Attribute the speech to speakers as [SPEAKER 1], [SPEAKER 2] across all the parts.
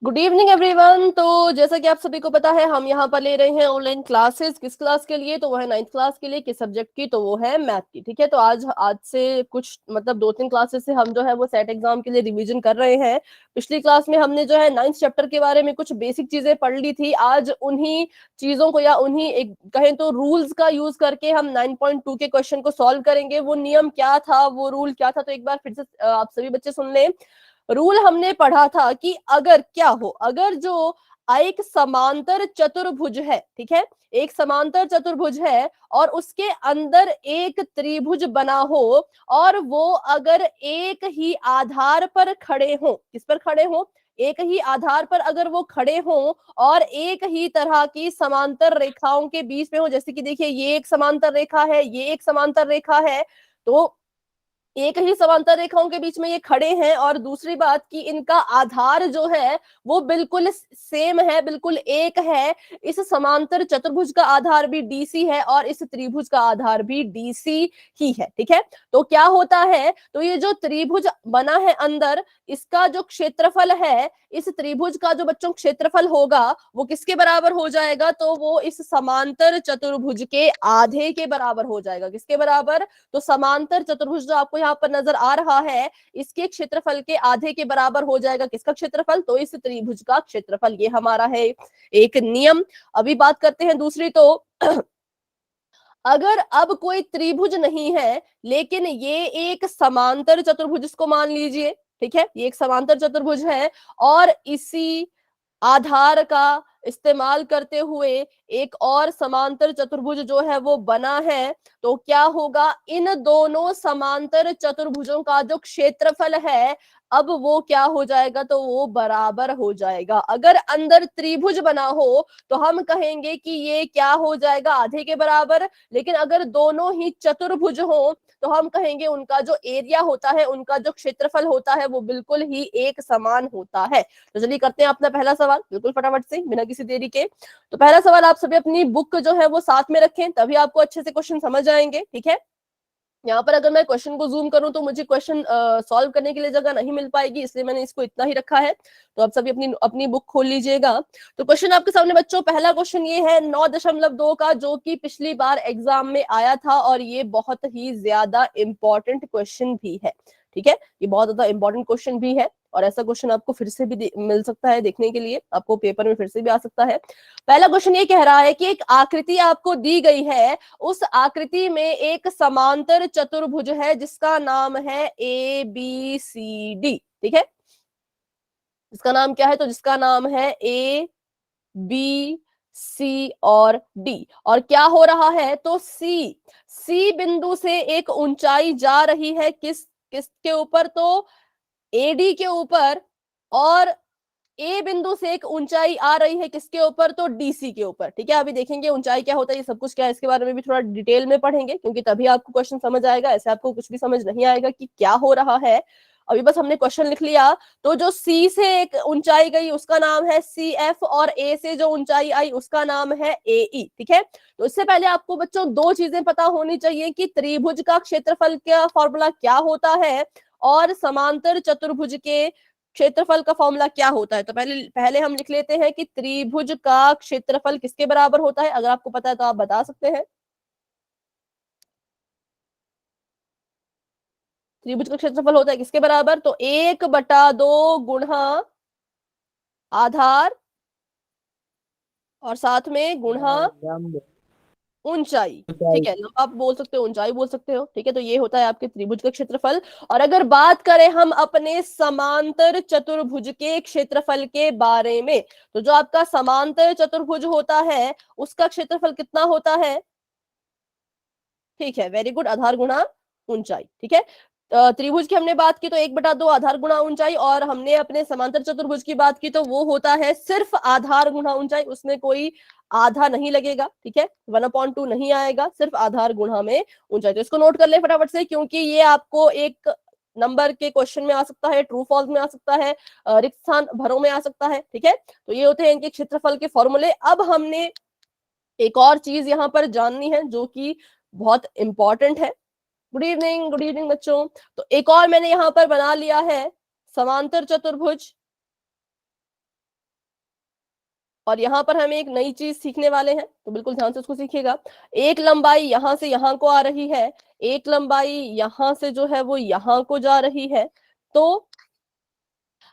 [SPEAKER 1] Good evening everyone. तो जैसा कि आप सभी को पता है, हम यहाँ पर ले रहे हैं ऑनलाइन क्लासेस। किस क्लास के लिए? तो वो है 9th क्लास के लिए। किस सब्जेक्ट की? तो वो है मैथ की। ठीक है, तो आज से कुछ मतलब 2-3 क्लासेस से हम जो है वो सेट एग्जाम के लिए रिवीजन कर रहे हैं। पिछली क्लास में हमने जो है 9th चैप्टर के बारे में कुछ बेसिक चीजें पढ़ ली थी। आज उन्हीं चीजों को या उन्हीं एक कहें तो रूल्स का यूज करके हम 9.2 के क्वेश्चन को सॉल्व करेंगे। वो नियम क्या था, वो रूल क्या था, तो एक बार फिर से आप सभी बच्चे सुन लें। रूल हमने पढ़ा था कि अगर क्या हो, अगर जो एक समांतर चतुर्भुज है, ठीक है, एक समांतर चतुर्भुज है और उसके अंदर एक त्रिभुज बना हो और वो अगर एक ही आधार पर खड़े हो, किस पर खड़े हो? एक ही आधार पर अगर वो खड़े हो और एक ही तरह की समांतर रेखाओं के बीच में हो, जैसे कि देखिए ये एक समांतर रेखा है, ये एक समांतर रेखा है, तो एक ही समांतर रेखाओं के बीच में ये खड़े हैं। और दूसरी बात कि इनका आधार जो है वो बिल्कुल सेम है, बिल्कुल एक है। इस समांतर चतुर्भुज का आधार भी डीसी है और इस त्रिभुज का आधार भी डीसी ही है। ठीक है, तो क्या होता है, तो ये जो त्रिभुज बना है अंदर, इसका जो क्षेत्रफल है, इस त्रिभुज का जो बच्चों क्षेत्रफल होगा वो किसके बराबर हो जाएगा? तो वो इस समांतर चतुर्भुज के आधे के बराबर हो जाएगा। किसके बराबर? तो समांतर चतुर्भुज जो आपको यहाँ पर नजर आ रहा है, इसके क्षेत्रफल के आधे के बराबर हो जाएगा। किसका क्षेत्रफल? तो इस त्रिभुज का क्षेत्रफल। ये हमारा है एक नियम। अभी बात करते हैं दूसरी। तो अगर अब कोई त्रिभुज नहीं है लेकिन ये एक समांतर चतुर्भुज, इसको मान लीजिए, ठीक है, ये एक समांतर चतुर्भुज है और इसी आधार का इस्तेमाल करते हुए एक और समांतर चतुर्भुज जो है वो बना है, तो क्या होगा? इन दोनों समांतर चतुर्भुजों का जो क्षेत्रफल है, अब वो क्या हो जाएगा? तो वो बराबर हो जाएगा। अगर अंदर त्रिभुज बना हो तो हम कहेंगे कि ये क्या हो जाएगा? आधे के बराबर। लेकिन अगर दोनों ही चतुर्भुज हो तो हम कहेंगे उनका जो एरिया होता है, उनका जो क्षेत्रफल होता है, वो बिल्कुल ही एक समान होता है। तो चलिए करते हैं अपना पहला सवाल बिल्कुल फटाफट से, बिना किसी देरी के। तो पहला सवाल आप सभी अपनी बुक जो है वो साथ में रखें, तभी आपको अच्छे से क्वेश्चन समझ आएंगे। ठीक है, यहाँ पर अगर मैं क्वेश्चन को जूम करूं तो मुझे क्वेश्चन सॉल्व करने के लिए जगह नहीं मिल पाएगी, इसलिए मैंने इसको इतना ही रखा है। तो आप सभी अपनी अपनी बुक खोल लीजिएगा। तो क्वेश्चन आपके सामने बच्चों, पहला क्वेश्चन ये है 9.2 का, जो कि पिछली बार एग्जाम में आया था और ये बहुत ही ज्यादा इंपॉर्टेंट क्वेश्चन भी है। ठीक है, ये बहुत ज्यादा इंपॉर्टेंट क्वेश्चन भी है और ऐसा क्वेश्चन आपको फिर से भी मिल सकता है देखने के लिए, आपको पेपर में फिर से भी आ सकता है। पहला क्वेश्चन ये कह रहा है कि एक आकृति आपको दी गई है, उस आकृति में एक समांतर चतुर्भुज है जिसका नाम है ए बी सी डी। ठीक है, इसका नाम क्या है? तो जिसका नाम है ए बी सी और डी। और क्या हो रहा है? तो सी बिंदु से एक ऊंचाई जा रही है, किसके ऊपर? तो एडी के ऊपर। और ए बिंदु से एक ऊंचाई आ रही है किसके ऊपर? तो डीसी के ऊपर। ठीक है, अभी देखेंगे ऊंचाई क्या होता है, ये सब कुछ क्या है, इसके बारे में भी थोड़ा डिटेल में पढ़ेंगे, क्योंकि तभी आपको क्वेश्चन समझ आएगा। ऐसे आपको कुछ भी समझ नहीं आएगा कि क्या हो रहा है। अभी बस हमने क्वेश्चन लिख लिया। तो जो सी से एक ऊंचाई गई उसका नाम है सी एफ, और ए से जो ऊंचाई आई उसका नाम है ए ई। ठीक है, तो इससे पहले आपको बच्चों दो चीजें पता होनी चाहिए कि त्रिभुज का क्षेत्रफल का फॉर्मूला क्या होता है और समांतर चतुर्भुज के क्षेत्रफल का फॉर्मूला क्या होता है। तो पहले पहले हम लिख लेते हैं कि त्रिभुज का क्षेत्रफल किसके बराबर होता है। अगर आपको पता है तो आप बता सकते हैं। त्रिभुज का क्षेत्रफल होता है किसके बराबर? तो 1/2 गुणा आधार और साथ में गुणा ऊंचाई। ठीक है, लंबा आप बोल सकते हो, ऊंचाई बोल सकते हो। ठीक है, तो ये होता है आपके त्रिभुज का क्षेत्रफल। और अगर बात करें हम अपने समांतर चतुर्भुज के क्षेत्रफल के बारे में, तो जो आपका समांतर चतुर्भुज होता है उसका क्षेत्रफल कितना होता है? ठीक है, वेरी गुड, आधार गुणा ऊंचाई। ठीक है, त्रिभुज की हमने बात की तो 1/2 आधार गुणा ऊंचाई, और हमने अपने समांतर चतुर्भुज की बात की तो वो होता है सिर्फ आधार गुणा ऊंचाई, उसमें कोई आधा नहीं लगेगा। ठीक है, 1/2 नहीं आएगा, सिर्फ आधार गुणा में ऊंचाई। तो इसको नोट कर ले फटाफट से, क्योंकि ये आपको एक नंबर के क्वेश्चन में आ सकता है, ट्रू फॉल्स में आ सकता है, रिक्त स्थान भरो में आ सकता है। ठीक है, तो ये होते हैं इनके क्षेत्रफल के फॉर्मूले। अब हमने एक और चीज यहाँ पर जाननी है जो कि बहुत इंपॉर्टेंट है। गुड इवनिंग बच्चों। तो एक और मैंने यहाँ पर बना लिया है समांतर चतुर्भुज। और यहां पर हम एक नई चीज सीखने वाले हैं, तो बिल्कुल ध्यान से उसको सीखिएगा। एक लंबाई यहां से यहां को आ रही है, एक लंबाई यहां से जो है वो यहां को जा रही है। तो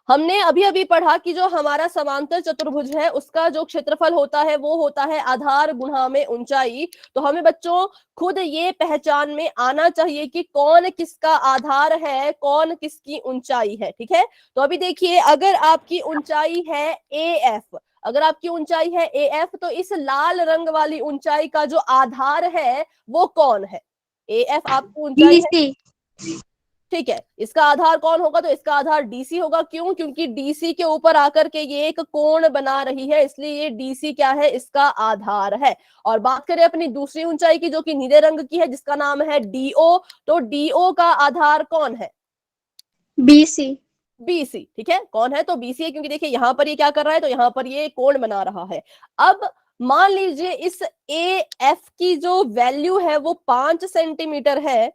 [SPEAKER 1] हमने अभी अभी पढ़ा कि जो हमारा समांतर चतुर्भुज है उसका जो क्षेत्रफल होता है वो होता है आधार गुणा में ऊंचाई। तो हमें बच्चों खुद ये पहचान में आना चाहिए कि कौन किसका आधार है, कौन किसकी ऊंचाई है। ठीक है, तो अभी देखिए, अगर आपकी ऊंचाई है AF, अगर आपकी ऊंचाई है AF, तो इस लाल रंग वाली ऊंचाई का जो आधार है वो कौन है? AF आपकी ऊंचाई है, ठीक है। इसका आधार कौन होगा? तो इसका आधार DC होगा। क्यों? क्योंकि DC के ऊपर आकर के ये एक कोण बना रही है, इसलिए ये DC क्या है? इसका आधार है। और बात करें अपनी दूसरी ऊंचाई की, जो कि नीले रंग की है, जिसका नाम है DO, तो DO का आधार कौन है?
[SPEAKER 2] BC।
[SPEAKER 1] BC, ठीक है। कौन है? तो BC है, क्योंकि देखिए यहां पर ये क्या कर रहा है, तो यहां पर ये कोण बना रहा है। अब मान लीजिए इस AF की जो वैल्यू है वो 5 सेंटीमीटर है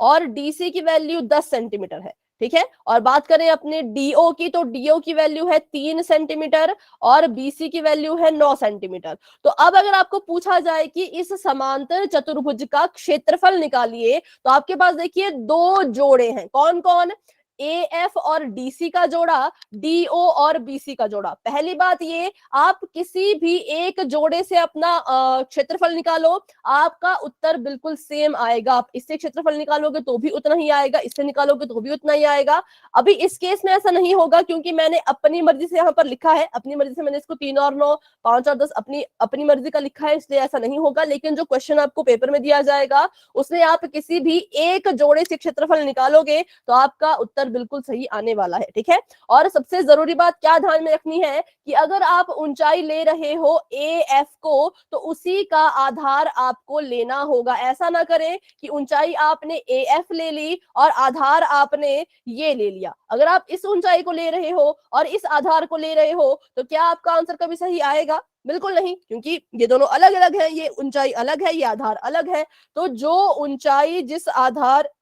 [SPEAKER 1] और DC की वैल्यू 10 सेंटीमीटर है, ठीक है। और बात करें अपने DO की, तो DO की वैल्यू है 3 सेंटीमीटर और BC की वैल्यू है 9 सेंटीमीटर। तो अब अगर आपको पूछा जाए कि इस समांतर चतुर्भुज का क्षेत्रफल निकालिए, तो आपके पास देखिए दो जोड़े हैं। कौन कौन? AF और DC का जोड़ा, DO और BC का जोड़ा। पहली बात ये, आप किसी भी एक जोड़े से अपना क्षेत्रफल निकालो, आपका उत्तर बिल्कुल सेम आएगा। आप इससे क्षेत्रफल निकालोगे तो भी उतना ही आएगा, इससे निकालोगे तो भी उतना ही आएगा। अभी इस केस में ऐसा नहीं होगा, क्योंकि मैंने अपनी मर्जी से यहाँ पर लिखा है, अपनी मर्जी से मैंने इसको 3 और 9, 5 और 10 अपनी अपनी मर्जी का लिखा है, इसलिए ऐसा नहीं होगा। लेकिन जो क्वेश्चन आपको पेपर में दिया जाएगा उसमें आप किसी भी एक जोड़े से क्षेत्रफल निकालोगे तो आपका उत्तर बिल्कुल सही आने वाला है, ठीक है। और सबसे जरूरी बात क्या ध्यान में रखनी है कि अगर आप ऊंचाई ले रहे हो AF को, तो उसी का आधार आपको लेना होगा। ऐसा ना करें कि ऊंचाई आपने AF ले ली और आधार आपने ये ले लिया। अगर आप इस ऊंचाई को ले रहे हो और इस आधार को ले रहे हो, तो क्या आपका आंसर कभी सही आएगा? बिल्कुल नहीं, क्योंकि ये दोनों अलग अलग है, ये ऊंचाई अलग है, ये आधार अलग है। तो जो ऊंचाई जिस आधार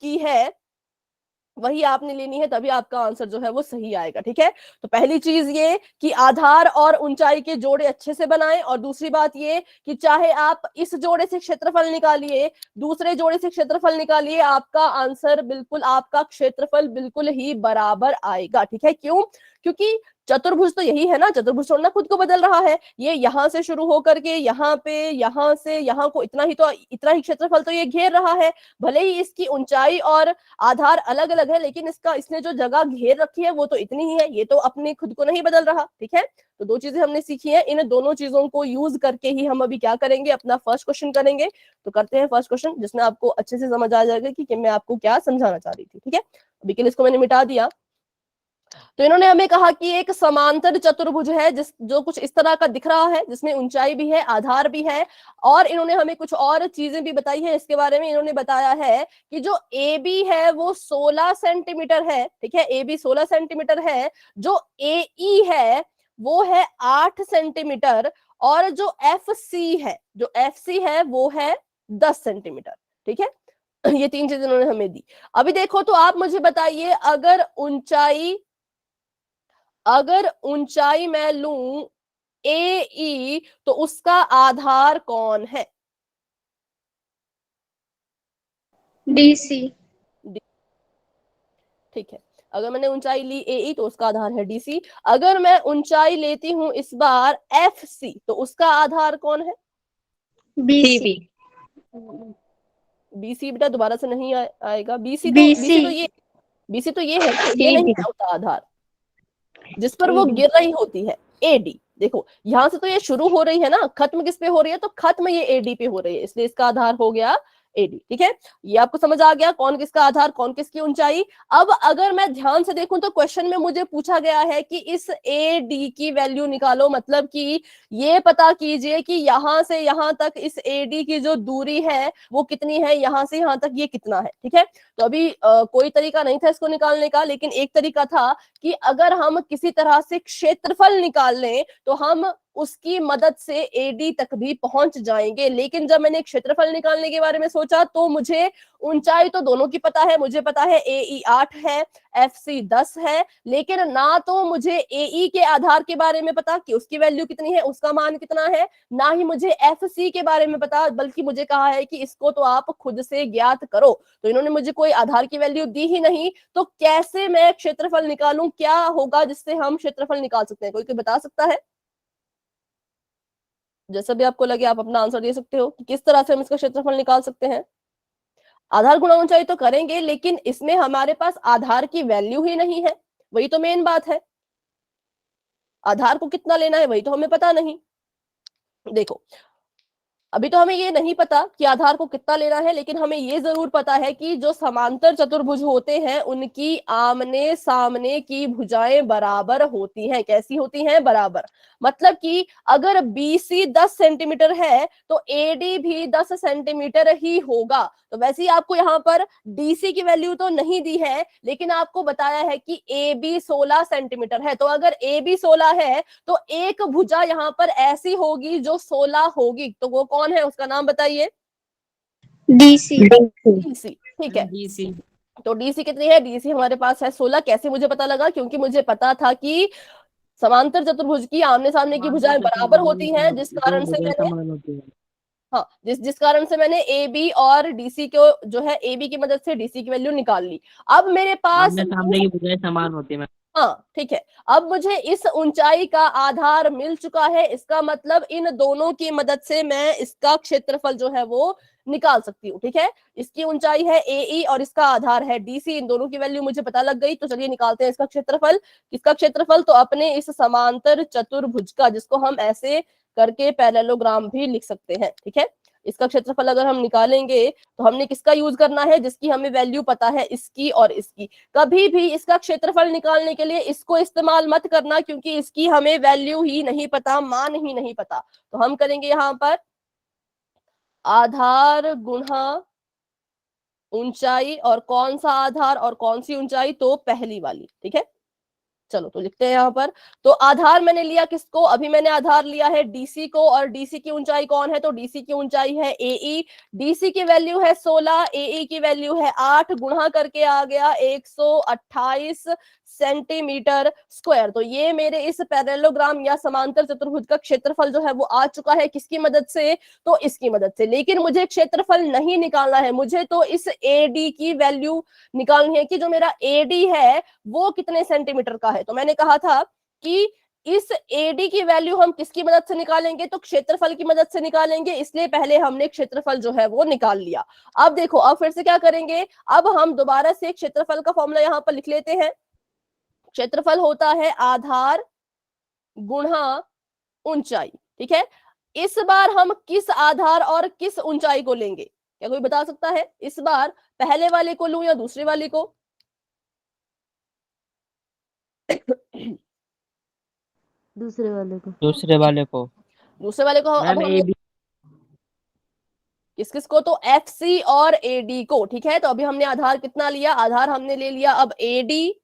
[SPEAKER 1] की है वही आपने लेनी है, तभी आपका आंसर जो है वो सही आएगा, ठीक है। तो पहली चीज ये कि आधार और ऊंचाई के जोड़े अच्छे से बनाएं, और दूसरी बात ये कि चाहे आप इस जोड़े से क्षेत्रफल निकालिए, दूसरे जोड़े से क्षेत्रफल निकालिए, आपका आंसर बिल्कुल, आपका क्षेत्रफल बिल्कुल ही बराबर आएगा, ठीक है। क्यों? क्योंकि चतुर्भुज तो यही है ना, चतुर्भुज थोड़ा ना खुद को बदल रहा है। ये यहां से शुरू होकर के यहाँ पे, यहां से यहाँ को इतना ही क्षेत्रफल तो ये घेर रहा है। भले ही इसकी ऊंचाई और आधार अलग अलग है, लेकिन इसने जो जगह घेर रखी है वो तो इतनी ही है, ये तो अपने खुद को नहीं बदल रहा, ठीक है। तो दो चीजें हमने सीखी है, इन दोनों चीजों को यूज करके ही हम अभी क्या करेंगे, अपना फर्स्ट क्वेश्चन करेंगे। तो करते हैं फर्स्ट क्वेश्चन, जिसमें आपको अच्छे से समझ आ जाएगा कि मैं आपको क्या समझाना चाह रही थी, ठीक है। अभी के लिए इसको मैंने मिटा दिया। तो इन्होंने हमें कहा कि एक समांतर चतुर्भुज है जो कुछ इस तरह का दिख रहा है, जिसमें ऊंचाई भी है, आधार भी है, और इन्होंने हमें कुछ और चीजें भी बताई है इसके बारे में। इन्होंने बताया है कि जो AB है वो 16 सेंटीमीटर है, ठीक है, AB 16 सेंटीमीटर है, जो AE है वो है 8 सेंटीमीटर, और जो FC है वो है 10 सेंटीमीटर, ठीक है। ये तीन चीजें इन्होंने हमें दी। अभी देखो, तो आप मुझे बताइए, अगर ऊंचाई मैं लूं AE, तो उसका आधार कौन है?
[SPEAKER 2] DC।
[SPEAKER 1] ठीक है, अगर मैंने ऊंचाई ली AE तो उसका आधार है DC। अगर मैं ऊंचाई लेती हूं इस बार FC, तो उसका आधार कौन है?
[SPEAKER 2] BC।
[SPEAKER 1] BC बेटा दोबारा से नहीं आएगा। BC
[SPEAKER 2] BC।
[SPEAKER 1] तो ये है ना, ये नहीं है उसका आधार, जिस पर वो गिर रही होती है AD। देखो यहां से तो ये शुरू हो रही है ना, खत्म किस पे हो रही है? तो खत्म ये AD पे हो रही है, इसलिए इसका आधार हो गया AD, ठीक है। ये आपको समझ आ गया, कौन किसका आधार, कौन किसकी ऊंचाई। अब अगर मैं ध्यान से देखूं तो क्वेश्चन में मुझे पूछा गया है कि इस AD की वैल्यू निकालो, मतलब कि ये पता कीजिए कि यहां से यहां तक इस AD की जो दूरी है वो कितनी है, यहां से यहां तक ये कितना है, ठीक है। तो अभी कोई तरीका नहीं था इसको निकालने का, लेकिन एक तरीका था कि अगर हम किसी तरह से क्षेत्रफल निकाल लें तो हम उसकी मदद से एडी तक भी पहुंच जाएंगे। लेकिन जब मैंने क्षेत्रफल निकालने के बारे में सोचा तो मुझे ऊंचाई तो दोनों की पता है, मुझे पता है एई 8 है, एफसी 10 है, लेकिन ना तो मुझे एई के आधार के बारे में पता कि उसकी वैल्यू कितनी है, उसका मान कितना है, ना ही मुझे एफसी के बारे में पता, बल्कि मुझे कहा है कि इसको तो आप खुद से ज्ञात करो। तो इन्होंने मुझे कोई आधार की वैल्यू दी ही नहीं, तो कैसे मैं क्षेत्रफल निकालूं, क्या होगा जिससे हम क्षेत्रफल निकाल सकते हैं, कोई बता सकता है? जैसा भी आपको लगे आप अपना आंसर दे सकते हो कि किस तरह से हम इसका क्षेत्रफल निकाल सकते हैं। आधार गुणा ऊंचाई तो करेंगे, लेकिन इसमें हमारे पास आधार की वैल्यू ही नहीं है, वही तो मेन बात है। आधार को कितना लेना है वही तो हमें पता नहीं। देखो, अभी तो हमें ये नहीं पता कि आधार को कितना लेना है, लेकिन हमें ये जरूर पता है कि जो समांतर चतुर्भुज होते हैं उनकी आमने सामने की भुजाएं बराबर होती हैं। कैसी होती हैं? बराबर। मतलब कि अगर बीसी 10 सेंटीमीटर है तो एडी भी 10 सेंटीमीटर ही होगा। तो वैसे ही आपको यहाँ पर डीसी की वैल्यू तो नहीं दी है, लेकिन आपको बताया है कि ए बी 16 सेंटीमीटर है। तो अगर ए बी 16 है तो एक भुजा यहाँ पर ऐसी होगी जो 16 होगी, तो वो कौन है, उसका नाम बताइए।
[SPEAKER 2] डीसी।
[SPEAKER 1] डीसी। ठीक है,
[SPEAKER 3] डीसी।
[SPEAKER 1] तो डीसी कितनी है? डीसी हमारे पास है 16। कैसे मुझे पता लगा? क्योंकि मुझे पता था कि समांतर चतुर्भुज की आमने सामने की भुजाएं बराबर होती हैं, जिस कारण से मैंने हाँ जिस कारण से मैंने ए बी और डीसी को जो है ए बी की मदद से डीसी की वैल्यू निकाल ली। अब मेरे पास
[SPEAKER 3] सामने की बजाय समान होती है।
[SPEAKER 1] हाँ ठीक है, अब मुझे इस ऊंचाई का आधार मिल चुका है। इसका मतलब इन दोनों की मदद से मैं इसका क्षेत्रफल जो है वो निकाल सकती हूँ। ठीक है, इसकी ऊंचाई है एई और इसका आधार है डीसी, इन दोनों की वैल्यू मुझे पता लग गई। तो चलिए निकालते हैं इसका क्षेत्रफल। इसका क्षेत्रफल तो अपने इस समांतर चतुर्भुज का, जिसको हम ऐसे करके पैरेललोग्राम भी लिख सकते हैं। ठीक है, इसका क्षेत्रफल अगर हम निकालेंगे तो हमने किसका यूज करना है? जिसकी हमें वैल्यू पता है, इसकी और इसकी। कभी भी इसका क्षेत्रफल निकालने के लिए इसको इस्तेमाल मत करना, क्योंकि इसकी हमें वैल्यू ही नहीं पता, मान ही नहीं पता। तो हम करेंगे यहाँ पर आधार गुणा ऊंचाई, और कौन सा आधार और कौन सी ऊंचाई? तो पहली वाली। ठीक है, चलो तो लिखते हैं यहाँ पर। तो आधार मैंने लिया किसको? अभी मैंने आधार लिया है डीसी को, और डीसी की ऊंचाई कौन है? तो डीसी की ऊंचाई है एई। डीसी की वैल्यू है 16, एई की वैल्यू है 8, गुणा करके आ गया 128 सेंटीमीटर स्क्वायर। तो ये मेरे इस पैरेललोग्राम या समांतर चतुर्भुज का क्षेत्रफल जो है वो आ चुका है। किसकी मदद से? तो इसकी मदद से। लेकिन मुझे क्षेत्रफल नहीं निकालना है, मुझे तो इस एडी की वैल्यू निकालनी है कि जो मेरा एडी है वो कितने सेंटीमीटर का है। तो मैंने कहा था कि इस एडी की वैल्यू हम किसकी मदद से निकालेंगे? तो क्षेत्रफल की मदद से निकालेंगे, इसलिए पहले हमने क्षेत्रफल जो है वो निकाल लिया। अब देखो, अब फिर से क्या करेंगे? अब हम दोबारा से क्षेत्रफल का फॉर्मूला यहाँ पर लिख लेते हैं। क्षेत्रफल होता है आधार गुणा ऊंचाई। ठीक है, इस बार हम किस आधार और किस ऊंचाई को लेंगे? क्या कोई बता सकता है? इस बार पहले वाले को लूं या दूसरे वाले को?
[SPEAKER 4] दूसरे वाले को।
[SPEAKER 3] दूसरे वाले को।
[SPEAKER 1] दूसरे वाले को अब हम किस किस को? तो एफ सी और एडी को। ठीक है, तो अभी हमने आधार कितना लिया? आधार हमने ले लिया अब एडी,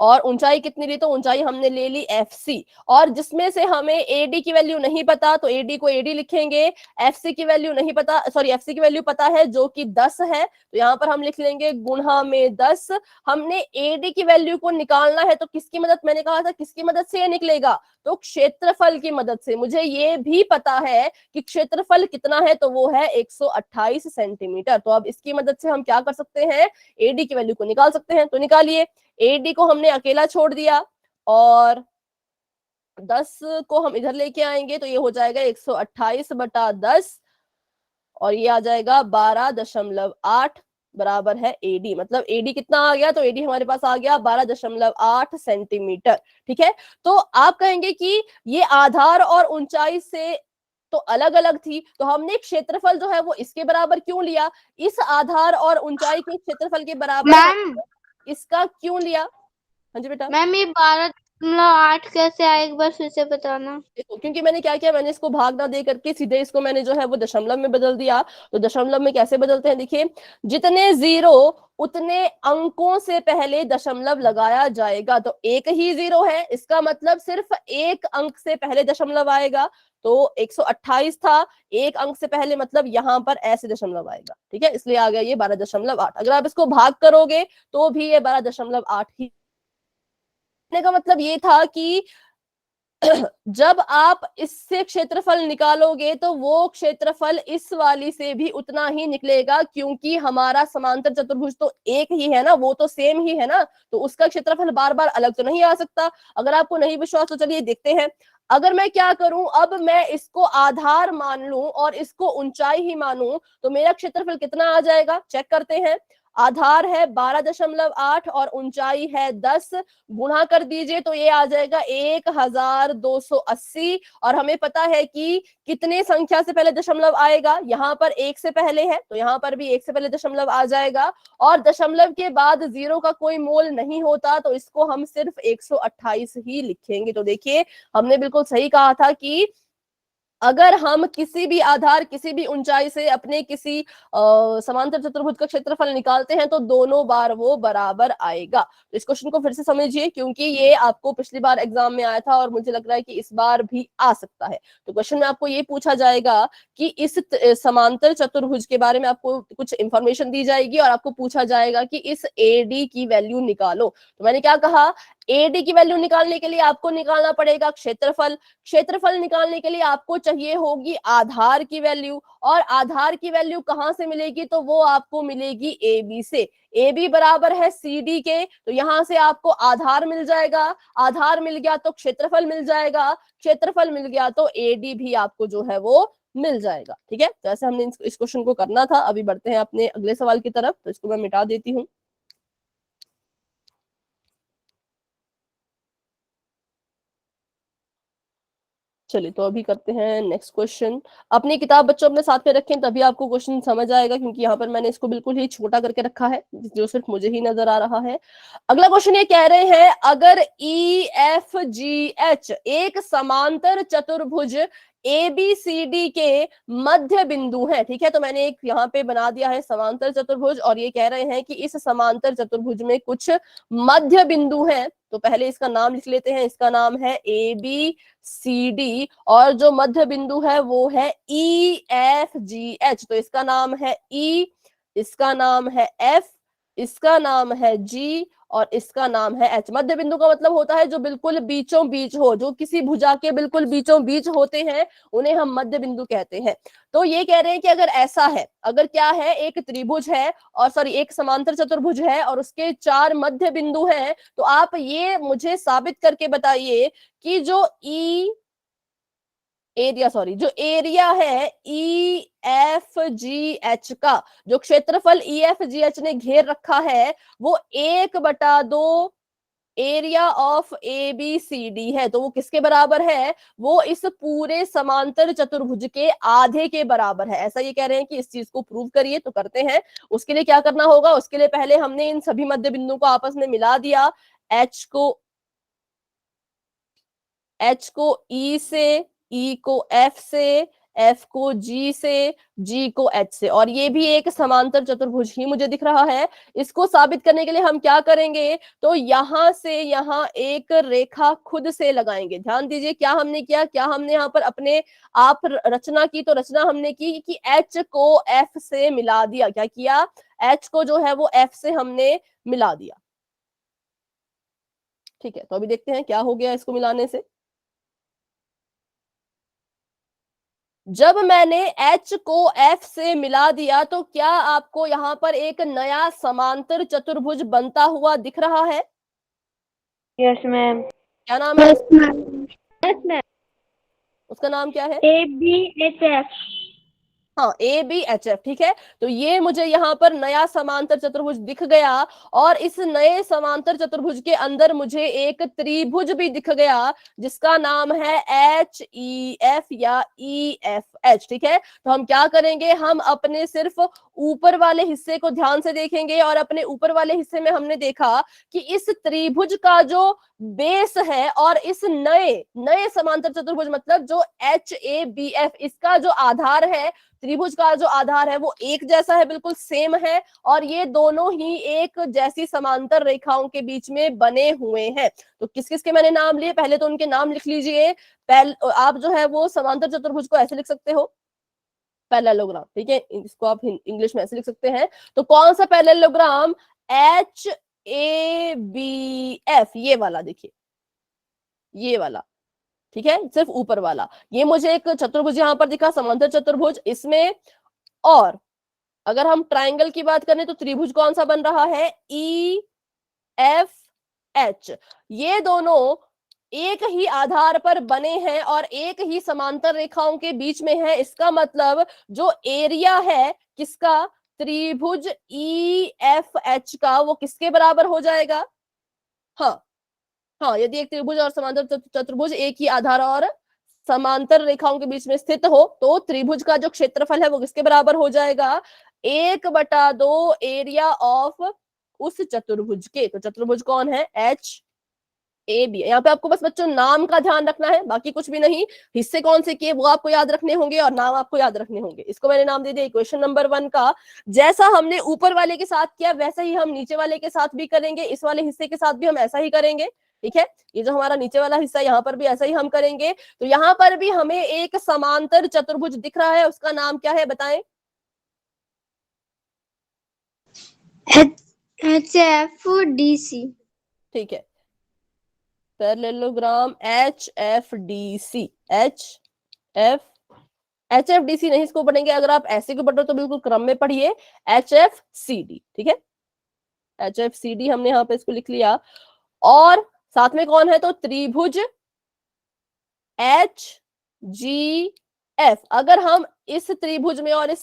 [SPEAKER 1] और ऊंचाई कितनी ली? तो ऊंचाई हमने ले ली एफ सी। और जिसमें से हमें एडी की वैल्यू नहीं पता तो एडी को एडी लिखेंगे, एफ सी की वैल्यू नहीं पता, सॉरी एफ सी की वैल्यू पता है जो कि 10 है, तो यहाँ पर हम लिख लेंगे गुणा में 10। हमने एडी की वैल्यू को निकालना है, तो किसकी मदद? मैंने कहा था किसकी मदद से ये निकलेगा? तो क्षेत्रफल की मदद से। मुझे ये भी पता है कि क्षेत्रफल कितना है, तो वो है 128 सेंटीमीटर। तो अब इसकी मदद से हम क्या कर सकते हैं? एडी की वैल्यू को निकाल सकते हैं। तो निकालिए, एडी को हमने अकेला छोड़ दिया और 10 को हम इधर लेके आएंगे, तो ये हो जाएगा 128 बटा 10, और ये आ जाएगा 12.8 बराबर है एडी। मतलब एडी कितना आ गया? तो एडी हमारे पास आ गया 12.8 सेंटीमीटर। ठीक है, तो आप कहेंगे कि ये आधार और ऊंचाई से तो अलग अलग थी, तो हमने क्षेत्रफल जो है वो इसके बराबर क्यों लिया? इस आधार और ऊंचाई के क्षेत्रफल के बराबर
[SPEAKER 2] मैम
[SPEAKER 1] इसका क्यों लिया? हाँ जी बेटा।
[SPEAKER 2] मैम ये 12 8 कैसे आए, एक बार फिर से बताना।
[SPEAKER 1] देखो, क्योंकि मैंने क्या किया, मैंने इसको भाग ना दे करके सीधे इसको मैंने जो है वो दशमलव में बदल दिया। तो दशमलव में कैसे बदलते हैं, देखिए, जितने जीरो उतने अंकों से पहले दशमलव लगाया जाएगा। तो एक ही जीरो है, इसका मतलब सिर्फ एक अंक से पहले दशमलव आएगा। तो 128 था, एक अंक से पहले, मतलब यहां पर ऐसे दशमलव आएगा। ठीक है, इसलिए आ गया ये 12.8। अगर आप इसको भाग करोगे तो भी ये 12.8 ही। कहने का मतलब ये था कि जब आप इससे क्षेत्रफल निकालोगे तो वो क्षेत्रफल इस वाली से भी उतना ही निकलेगा, क्योंकि हमारा समांतर चतुर्भुज तो एक ही है ना, वो तो सेम ही है ना, तो उसका क्षेत्रफल बार बार अलग तो नहीं आ सकता। अगर आपको नहीं विश्वास तो चलिए देखते हैं। अगर मैं क्या करूं, अब मैं इसको आधार मान लूं और इसको ऊंचाई ही मानूं, तो मेरा क्षेत्रफल कितना आ जाएगा, चेक करते हैं। आधार है 12.8 और ऊंचाई है 10, गुणा कर दीजिए तो ये आ जाएगा 1280। और हमें पता है कि कितने संख्या से पहले दशमलव आएगा, यहाँ पर एक से पहले है तो यहाँ पर भी एक से पहले दशमलव आ जाएगा। और दशमलव के बाद जीरो का कोई मोल नहीं होता, तो इसको हम सिर्फ 128 ही लिखेंगे। तो देखिए, हमने बिल्कुल सही कहा था कि अगर हम किसी भी आधार, किसी भी ऊंचाई से अपने किसी समांतर चतुर्भुज का क्षेत्रफल निकालते हैं तो दोनों बार वो बराबर आएगा। तो इस क्वेश्चन को फिर से समझिए, क्योंकि ये आपको पिछली बार एग्जाम में आया था और मुझे लग रहा है कि इस बार भी आ सकता है। तो क्वेश्चन में आपको ये पूछा जाएगा कि इस समांतर चतुर्भुज के बारे में आपको कुछ इंफॉर्मेशन दी जाएगी और आपको पूछा जाएगा कि इस एडी की वैल्यू निकालो। तो मैंने क्या कहा, एडी की वैल्यू निकालने के लिए आपको निकालना पड़ेगा क्षेत्रफल। क्षेत्रफल निकालने के लिए आपको चाहिए होगी आधार की वैल्यू, और आधार की वैल्यू कहां से मिलेगी, तो वो आपको मिलेगी ए बी से। ए बी बराबर है सी डी के, तो यहां से आपको आधार मिल जाएगा, आधार मिल गया तो क्षेत्रफल मिल जाएगा, क्षेत्रफल मिल गया तो ए डी भी आपको जो है वो मिल जाएगा। ठीक है, तो ऐसे हमने इस क्वेश्चन को करना था। अभी बढ़ते हैं अपने अगले सवाल की तरफ, तो इसको मैं मिटा देती हूँ। चलिए, तो अभी करते हैं नेक्स्ट क्वेश्चन। अपनी किताब बच्चों अपने साथ में रखें, तभी आपको क्वेश्चन समझ आएगा, क्योंकि यहाँ पर मैंने इसको बिल्कुल ही छोटा करके रखा है, जो सिर्फ मुझे ही नजर आ रहा है। अगला क्वेश्चन ये कह रहे हैं, अगर ई एफ जी एच एक समांतर चतुर्भुज ए बी सी डी के मध्य बिंदु है। ठीक है, तो मैंने एक यहाँ पे बना दिया है समांतर चतुर्भुज, और ये कह रहे हैं कि इस समांतर चतुर्भुज में कुछ मध्य बिंदु हैं। तो पहले इसका नाम लिख लेते हैं, इसका नाम है ए बी सी डी, और जो मध्य बिंदु है वो है ई एफ जी एच। तो इसका नाम है ई, इसका नाम है एफ, इसका नाम है जी, और इसका नाम है एच। मध्य बिंदु का मतलब होता है जो बिल्कुल बीचों बीच हो, जो किसी भुजा के बिल्कुल बीचों बीच होते हैं, उन्हें हम मध्य बिंदु कहते हैं। तो ये कह रहे हैं कि अगर ऐसा है, अगर क्या है, एक त्रिभुज है, और सॉरी एक समांतर चतुर्भुज है और उसके 4 मध्य बिंदु हैं, तो आप ये मुझे साबित करके बताइए कि जो जो एरिया है ई एफ जी एच का, जो क्षेत्रफल ई एफ जी एच ने घेर रखा है, वो 1/2 area of A B C D है। तो वो किसके बराबर है, वो इस पूरे समांतर चतुर्भुज के आधे के बराबर है। ऐसा ये कह रहे हैं कि इस चीज को प्रूव करिए। तो करते हैं। उसके लिए क्या करना होगा, उसके लिए पहले हमने इन सभी मध्य बिंदुओं को आपस में मिला दिया। एच को ई से, ई को एफ से, एफ को जी से, जी को एच से, और ये भी एक समांतर चतुर्भुज ही मुझे दिख रहा है। इसको साबित करने के लिए हम क्या करेंगे, तो यहां से यहां एक रेखा खुद से लगाएंगे। ध्यान दीजिए क्या हमने किया, क्या हमने यहाँ पर अपने आप रचना की, तो रचना हमने की कि एच को एफ से मिला दिया। क्या किया, एच को जो है वो एफ से हमने मिला दिया। ठीक है, तो अभी देखते हैं क्या हो गया इसको मिलाने से। जब मैंने H को F से मिला दिया तो क्या आपको यहाँ पर एक नया समांतर चतुर्भुज बनता हुआ दिख रहा है?
[SPEAKER 2] Yes ma'am.
[SPEAKER 1] क्या नाम है?
[SPEAKER 2] Yes ma'am.
[SPEAKER 1] उसका नाम क्या है?
[SPEAKER 2] A B H F.
[SPEAKER 1] हाँ, ए बी एच एफ। ठीक है, तो ये मुझे यहाँ पर नया समांतर चतुर्भुज दिख गया, और इस नए समांतर चतुर्भुज के अंदर मुझे एक त्रिभुज भी दिख गया जिसका नाम है एच ई एफ या ई एफ एच। ठीक है, तो हम क्या करेंगे, हम अपने सिर्फ ऊपर वाले हिस्से को ध्यान से देखेंगे और अपने ऊपर वाले हिस्से में हमने देखा कि इस त्रिभुज का जो बेस है और इस नए नए समांतर चतुर्भुज मतलब जो HABF इसका जो आधार है, त्रिभुज का जो आधार है वो एक जैसा है, बिल्कुल सेम है और ये दोनों ही एक जैसी समांतर रेखाओं के बीच में बने हुए हैं। तो किस किस के मैंने नाम लिए, पहले तो उनके नाम लिख लीजिए। आप जो है वो समांतर चतुर्भुज को ऐसे लिख सकते हो, पैरेललोग्राम, ठीक है, इसको आप इंग्लिश में ऐसे लिख सकते हैं। तो कौन सा पैरेललोग्राम, HABF, ये वाला, देखिए ये वाला, ठीक है, सिर्फ ऊपर वाला। ये मुझे एक चतुर्भुज यहां पर दिखा, समांतर चतुर्भुज इसमें। और अगर हम ट्रायंगल की बात करें तो त्रिभुज कौन सा बन रहा है, EFH। ये दोनों एक ही आधार पर बने हैं और एक ही समांतर रेखाओं के बीच में है। इसका मतलब जो एरिया है किसका, त्रिभुज EFH का, वो किसके बराबर हो जाएगा, हाँ हाँ, यदि एक त्रिभुज और समांतर चतुर्भुज एक ही आधार और समांतर रेखाओं के बीच में स्थित हो तो त्रिभुज का जो क्षेत्रफल है वो किसके बराबर हो जाएगा, 1/2 एरिया ऑफ उस चतुर्भुज के। तो चतुर्भुज कौन है, HAB। यहाँ पे आपको बस बच्चों नाम का ध्यान रखना है, बाकी कुछ भी नहीं। हिस्से कौन से किए वो आपको याद रखने होंगे और नाम आपको याद रखने होंगे। इसको मैंने नाम दे दिया इक्वेशन नंबर 1 का। जैसा हमने ऊपर वाले के साथ किया वैसा ही हम नीचे वाले के साथ भी करेंगे, इस वाले हिस्से के साथ भी हम ऐसा ही करेंगे, ठीक है। ये जो हमारा नीचे वाला हिस्सा, यहाँ पर भी ऐसा ही हम करेंगे। तो यहाँ पर भी हमें एक समांतर चतुर्भुज दिख रहा है, उसका नाम क्या है बताएं,
[SPEAKER 2] HFDC।
[SPEAKER 1] ठीक है, पैरेललोग्राम HFDC। HFDC नहीं, इसको पढ़ेंगे, अगर आप ऐसे को पढ़ रहे हो तो बिल्कुल क्रम में पढ़िए, HFCD, ठीक है, HFCD हमने यहाँ पे इसको लिख लिया। और साथ में कौन है, तो त्रिभुज HGF। अगर हम इस त्रिभुज में और इस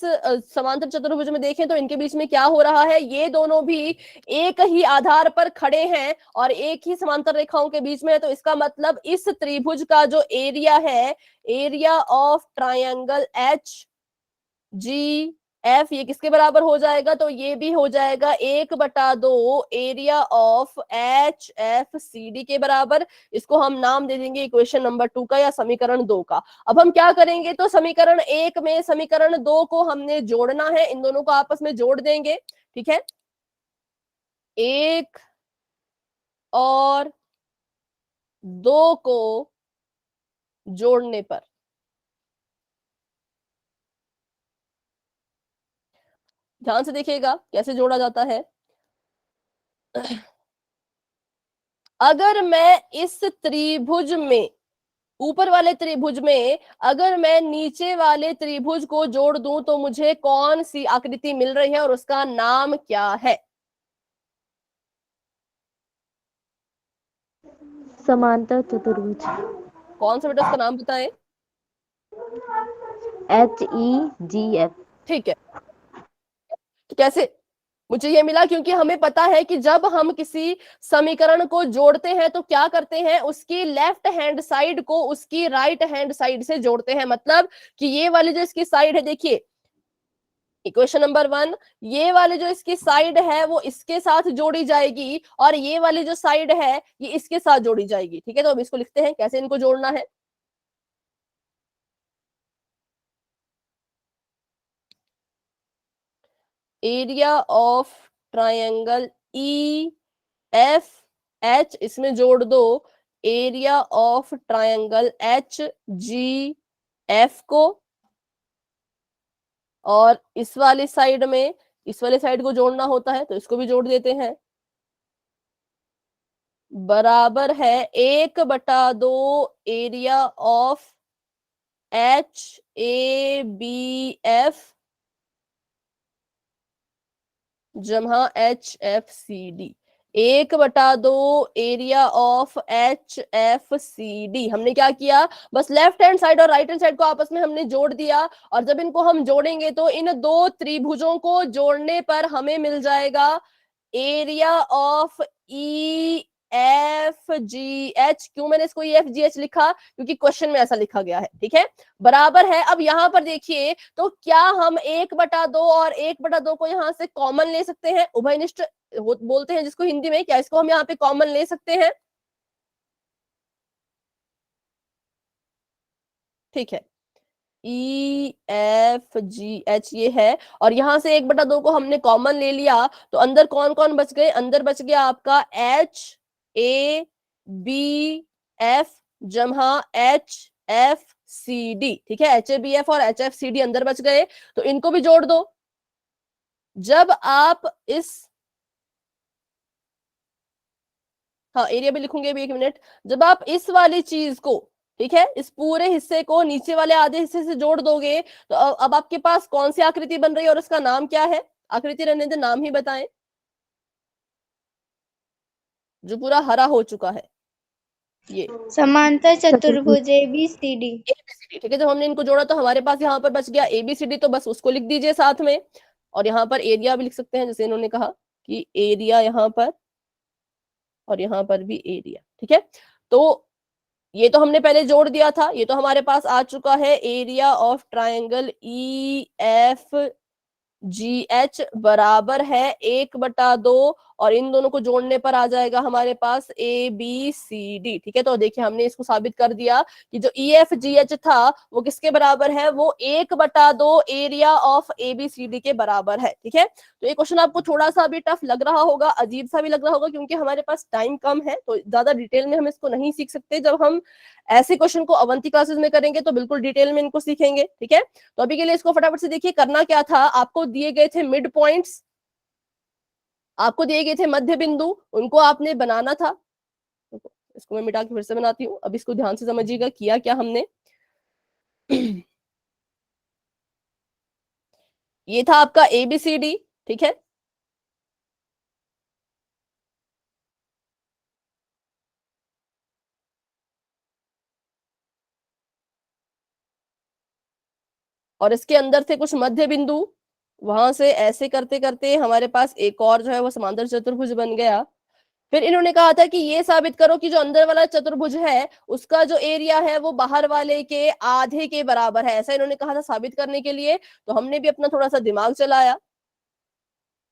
[SPEAKER 1] समांतर चतुर्भुज में देखें तो इनके बीच में क्या हो रहा है, ये दोनों भी एक ही आधार पर खड़े हैं और एक ही समांतर रेखाओं के बीच में है। तो इसका मतलब इस त्रिभुज का जो एरिया है, एरिया ऑफ ट्रायंगल HGF, ये किसके बराबर हो जाएगा, तो ये भी हो जाएगा 1/2 एरिया ऑफ HFCD के बराबर। इसको हम नाम दे देंगे इक्वेशन नंबर 2 का या समीकरण 2 का। अब हम क्या करेंगे, तो समीकरण 1 में समीकरण 2 को हमने जोड़ना है, इन दोनों को आपस में जोड़ देंगे, ठीक है। 1 और 2 को जोड़ने पर ध्यान से देखिएगा कैसे जोड़ा जाता है। अगर मैं इस त्रिभुज में, ऊपर वाले त्रिभुज में अगर मैं नीचे वाले त्रिभुज को जोड़ दूं तो मुझे कौन सी आकृति मिल रही है और उसका नाम क्या है,
[SPEAKER 4] समांतर चतुर्भुज।
[SPEAKER 1] कौन सा बेटा, उसका नाम बताएं।
[SPEAKER 4] HEGF।
[SPEAKER 1] ठीक है, तो कैसे मुझे ये मिला, क्योंकि हमें पता है कि जब हम किसी समीकरण को जोड़ते हैं तो क्या करते हैं, उसकी लेफ्ट हैंड साइड को उसकी राइट हैंड साइड से जोड़ते हैं। मतलब कि ये वाली जो इसकी साइड है, देखिए इक्वेशन नंबर 1, ये वाली जो इसकी साइड है वो इसके साथ जोड़ी जाएगी और ये वाली जो साइड है ये इसके साथ जोड़ी जाएगी, ठीक है। तो अब इसको लिखते हैं कैसे इनको जोड़ना है। एरिया ऑफ ट्रायंगल EFH, इसमें जोड़ दो एरिया ऑफ ट्रायंगल HGF को, और इस वाली साइड में इस वाली साइड को जोड़ना होता है तो इसको भी जोड़ देते हैं, बराबर है 1/2 एरिया ऑफ HABF जमा HFCD। 1/2 area of HFCD। हमने क्या किया, बस लेफ्ट हैंड साइड और राइट हैंड साइड को आपस में हमने जोड़ दिया, और जब इनको हम जोड़ेंगे तो इन दो त्रिभुजों को जोड़ने पर हमें मिल जाएगा एरिया ऑफ EFGH। क्यों मैंने इसको EFGH लिखा? क्योंकि क्वेश्चन में ऐसा लिखा गया है, ठीक है। बराबर है, अब यहां पर देखिए तो क्या हम 1/2 और 1/2 को यहां से कॉमन ले सकते हैं? उभयनिष्ठ बोलते हैं जिसको हिंदी में, क्या इसको हम यहाँ पे कॉमन ले सकते हैं? ठीक है, EFGH ये है, और यहां से 1/2 को हमने कॉमन ले लिया, तो अंदर कौन कौन बच गए? अंदर बच गया आपका HABF जमा HFCD, ठीक है। HABF और HFCD अंदर बच गए, तो इनको भी जोड़ दो। जब आप इस, हाँ एरिया भी लिखूंगे अभी, 1 मिनट। जब आप इस वाली चीज को, ठीक है, इस पूरे हिस्से को नीचे वाले आधे हिस्से से जोड़ दोगे, तो अब आपके पास कौन सी आकृति बन रही है और उसका नाम क्या है? आकृति रहने दे, नाम ही बताएं। जो पूरा हरा हो चुका है, ये
[SPEAKER 2] समांतर चतुर्भुज ABCD।
[SPEAKER 1] ABCD, ठीक है। जब हमने इनको जोड़ा तो हमारे पास यहाँ पर बच गया ABCD, तो बस उसको लिख दीजिए साथ में। और यहाँ पर एरिया भी लिख सकते हैं, जैसे इन्होंने कहा कि एरिया यहाँ पर, और यहाँ पर भी एरिया, ठीक है। तो ये तो हमने पहले जोड़ दिया था, ये तो हमारे पास आ चुका है। एरिया ऑफ ट्राइंगल EFGH बराबर है 1/2, और इन दोनों को जोड़ने पर आ जाएगा हमारे पास ABCD, ठीक है। तो देखिए हमने इसको साबित कर दिया कि जो EFGH था वो किसके बराबर है? वो 1/2 एरिया ऑफ ABCD के बराबर है, ठीक है। तो ये क्वेश्चन आपको थोड़ा सा भी टफ लग रहा होगा, अजीब सा भी लग रहा होगा, क्योंकि हमारे पास टाइम कम है, तो ज्यादा डिटेल में हम इसको नहीं सीख सकते। जब हम ऐसे क्वेश्चन को अवंती क्लासेस में करेंगे तो बिल्कुल डिटेल में इनको सीखेंगे, ठीक है। तो अभी के लिए इसको फटाफट से देखिए, करना क्या था, आपको दिए गए थे मिड पॉइंट्स, आपको दिए गए थे मध्य बिंदु, उनको आपने बनाना था। इसको मैं मिटा के फिर से बनाती हूँ, अब इसको ध्यान से समझिएगा किया क्या हमने। ये था आपका ABCD, ठीक है। और इसके अंदर थे कुछ मध्य बिंदु, वहां से ऐसे करते करते हमारे पास एक और जो है वो समांतर चतुर्भुज बन गया। फिर इन्होंने कहा था कि ये साबित करो कि जो अंदर वाला चतुर्भुज है उसका जो एरिया है वो बाहर वाले के आधे के बराबर है, ऐसा इन्होंने कहा था साबित करने के लिए। तो हमने भी अपना थोड़ा सा दिमाग चलाया,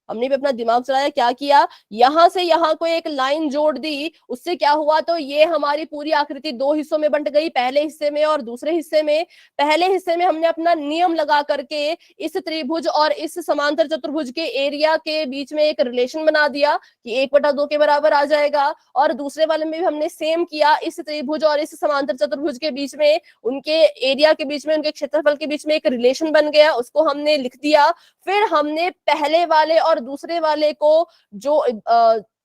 [SPEAKER 1] हमने भी अपना दिमाग चलाया। क्या किया, यहां से यहां को एक लाइन जोड़ दी, उससे क्या हुआ, तो ये हमारी पूरी आकृति 2 हिस्सों में बंट गई, पहले हिस्से में और दूसरे हिस्से में। पहले हिस्से में हमने अपना नियम लगा करके इस त्रिभुज और इस समांतर चतुर्भुज के एरिया के बीच में एक रिलेशन बना दिया कि 1/2 के बराबर आ जाएगा। और दूसरे वाले में भी हमने सेम किया, इस त्रिभुज और इस समांतर चतुर्भुज के बीच में, उनके एरिया के बीच में, उनके क्षेत्रफल के बीच में एक रिलेशन बन गया, उसको हमने लिख दिया। फिर हमने पहले वाले और दूसरे वाले को जो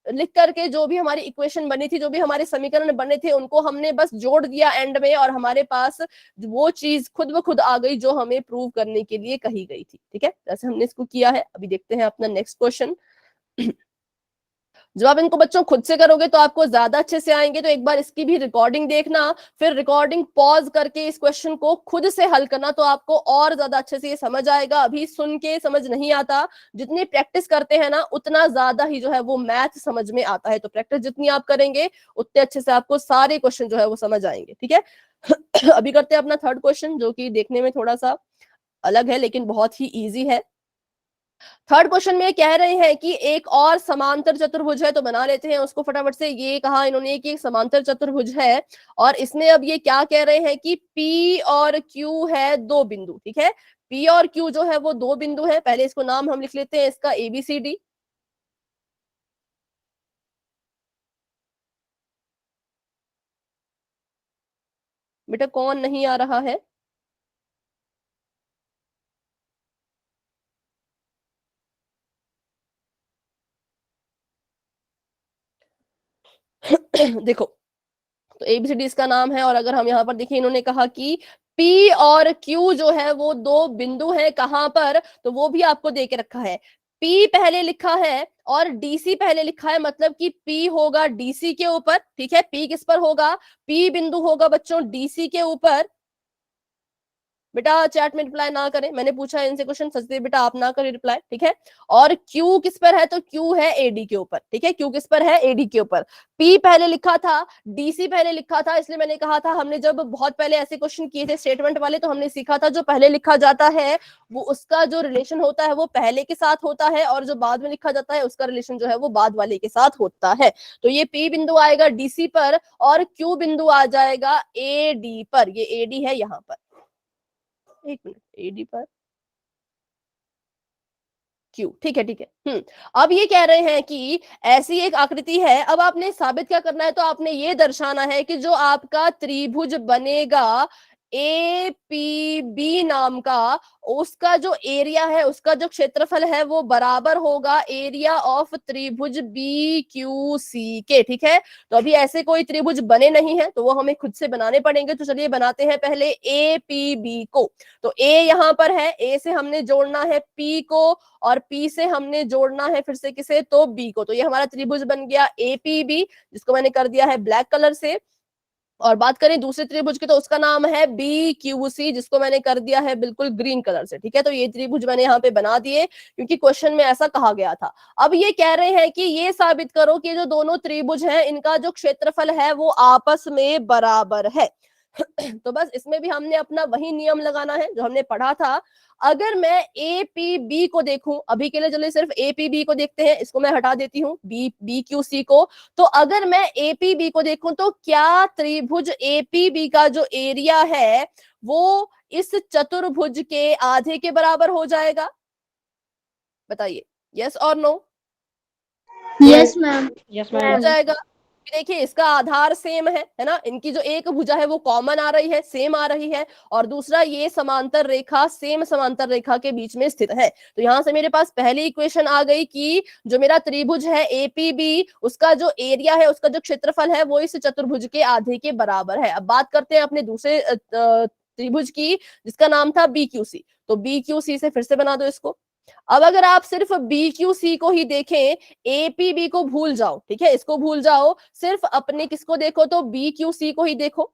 [SPEAKER 1] लिख करके जो भी हमारी इक्वेशन बनी थी, जो भी हमारे समीकरण बने थे, उनको हमने बस जोड़ दिया एंड में, और हमारे पास वो चीज खुद ब खुद आ गई जो हमें प्रूव करने के लिए कही गई थी, ठीक है। जैसे हमने इसको किया है। अभी देखते हैं अपना नेक्स्ट क्वेश्चन। जब आप इनको बच्चों खुद से करोगे तो आपको ज्यादा अच्छे से आएंगे, तो एक बार इसकी भी रिकॉर्डिंग देखना, फिर रिकॉर्डिंग पॉज करके इस क्वेश्चन को खुद से हल करना, तो आपको और ज्यादा अच्छे से ये समझ आएगा। अभी सुन के समझ नहीं आता, जितनी प्रैक्टिस करते हैं ना उतना ज्यादा ही जो है वो मैथ समझ में आता है। तो प्रैक्टिस जितनी आप करेंगे उतने अच्छे से आपको सारे क्वेश्चन जो है वो समझ आएंगे, ठीक है। अभी करते हैं अपना थर्ड क्वेश्चन, जो कि देखने में थोड़ा सा अलग है लेकिन बहुत ही ईजी है। थर्ड क्वेश्चन में कह रहे हैं कि एक और समांतर चतुर्भुज है, तो बना लेते हैं उसको फटाफट से। ये कहा इन्होंने कि एक समांतर चतुर्भुज है, और इसमें अब ये क्या कह रहे हैं कि P और Q है 2 बिंदु, ठीक है। P और Q जो है वो 2 बिंदु है। पहले इसको नाम हम लिख लेते हैं इसका ABCD। बेटा कौन नहीं आ रहा है? देखो, तो ABCD इसका नाम है, और अगर हम यहाँ पर देखिए, इन्होंने कहा कि P और Q जो है वो 2 बिंदु है, कहां पर, तो वो भी आपको दे के रखा है। P पहले लिखा है और DC पहले लिखा है, मतलब कि P होगा DC के ऊपर, ठीक है। P किस पर होगा? P बिंदु होगा बच्चों DC के ऊपर, बेटा चैट में रिप्लाई ना करें, मैंने पूछा है इनसे क्वेश्चन, सचदेव बेटा आप ना करें रिप्लाई, ठीक है। और क्यू किस पर है, तो क्यू है एडी के ऊपर, ठीक है, क्यू किस पर है, एडी के ऊपर। पी पहले लिखा था, डीसी पहले लिखा था, इसलिए मैंने कहा था, हमने जब बहुत पहले ऐसे क्वेश्चन किए थे स्टेटमेंट वाले, तो हमने सीखा था जो पहले लिखा जाता है वो उसका जो रिलेशन होता है वो पहले के साथ होता है, और जो बाद में लिखा जाता है उसका रिलेशन जो है वो बाद वाले के साथ होता है। तो ये पी बिंदु आएगा डीसी पर और क्यू बिंदु आ जाएगा एडी पर, ये एडी है यहाँ पर, एक मिनट, एडी पर क्यू, ठीक है ठीक है। अब ये कह रहे हैं कि ऐसी एक आकृति है, अब आपने साबित क्या करना है, तो आपने ये दर्शाना है कि जो आपका त्रिभुज बनेगा ए पी बी नाम का, उसका जो एरिया है, उसका जो क्षेत्रफल है वो बराबर होगा एरिया ऑफ त्रिभुज बी क्यू सी के, ठीक है। तो अभी ऐसे कोई त्रिभुज बने नहीं है तो वो हमें खुद से बनाने पड़ेंगे, तो चलिए बनाते हैं पहले ए पी बी को। तो ए यहाँ पर है, ए से हमने जोड़ना है पी को, और पी से हमने जोड़ना है फिर से किसे, तो बी को। तो ये हमारा त्रिभुज बन गया एपीबी, जिसको मैंने कर दिया है ब्लैक कलर से। और बात करें दूसरे त्रिभुज की, तो उसका नाम है बी क्यू सी, जिसको मैंने कर दिया है बिल्कुल ग्रीन कलर से, ठीक है। तो ये त्रिभुज मैंने यहाँ पे बना दिए क्योंकि क्वेश्चन में ऐसा कहा गया था। अब ये कह रहे हैं कि ये साबित करो कि जो दोनों त्रिभुज हैं इनका जो क्षेत्रफल है वो आपस में बराबर है। तो बस इसमें भी हमने अपना वही नियम लगाना है जो हमने पढ़ा था। अगर मैं ए पी बी को देखूं, अभी के लिए चलिए सिर्फ ए पी बी को देखते हैं, इसको मैं हटा देती हूँ बी बी क्यू सी को। तो अगर मैं ए पी बी को देखूं तो क्या त्रिभुज ए पी बी का जो एरिया है वो इस चतुर्भुज के आधे के बराबर हो जाएगा? बताइए, यस और नो?
[SPEAKER 2] Yes ma'am.
[SPEAKER 3] यस
[SPEAKER 1] हो
[SPEAKER 3] मैम।
[SPEAKER 1] जाएगा। देखिए इसका आधार सेम है ना, इनकी जो एक भुजा है वो कॉमन आ रही है, सेम आ रही है, और दूसरा ये समांतर रेखा सेम समांतर रेखा के बीच में स्थित है। तो यहां से मेरे पास पहली इक्वेशन आ गई कि जो मेरा त्रिभुज है एपीबी, उसका जो एरिया है, उसका जो क्षेत्रफल है वो इस चतुर्भुज के आधे के बराबर है। अब बात करते हैं अपने दूसरे त्रिभुज की, जिसका नाम था बीक्यूसी। तो बीक्यूसी से फिर से बना दो इसको। अब अगर आप सिर्फ बी क्यू सी को ही देखें, एपीबी को भूल जाओ, ठीक है, इसको भूल जाओ, सिर्फ अपने किसको देखो, तो बी क्यू सी को ही देखो,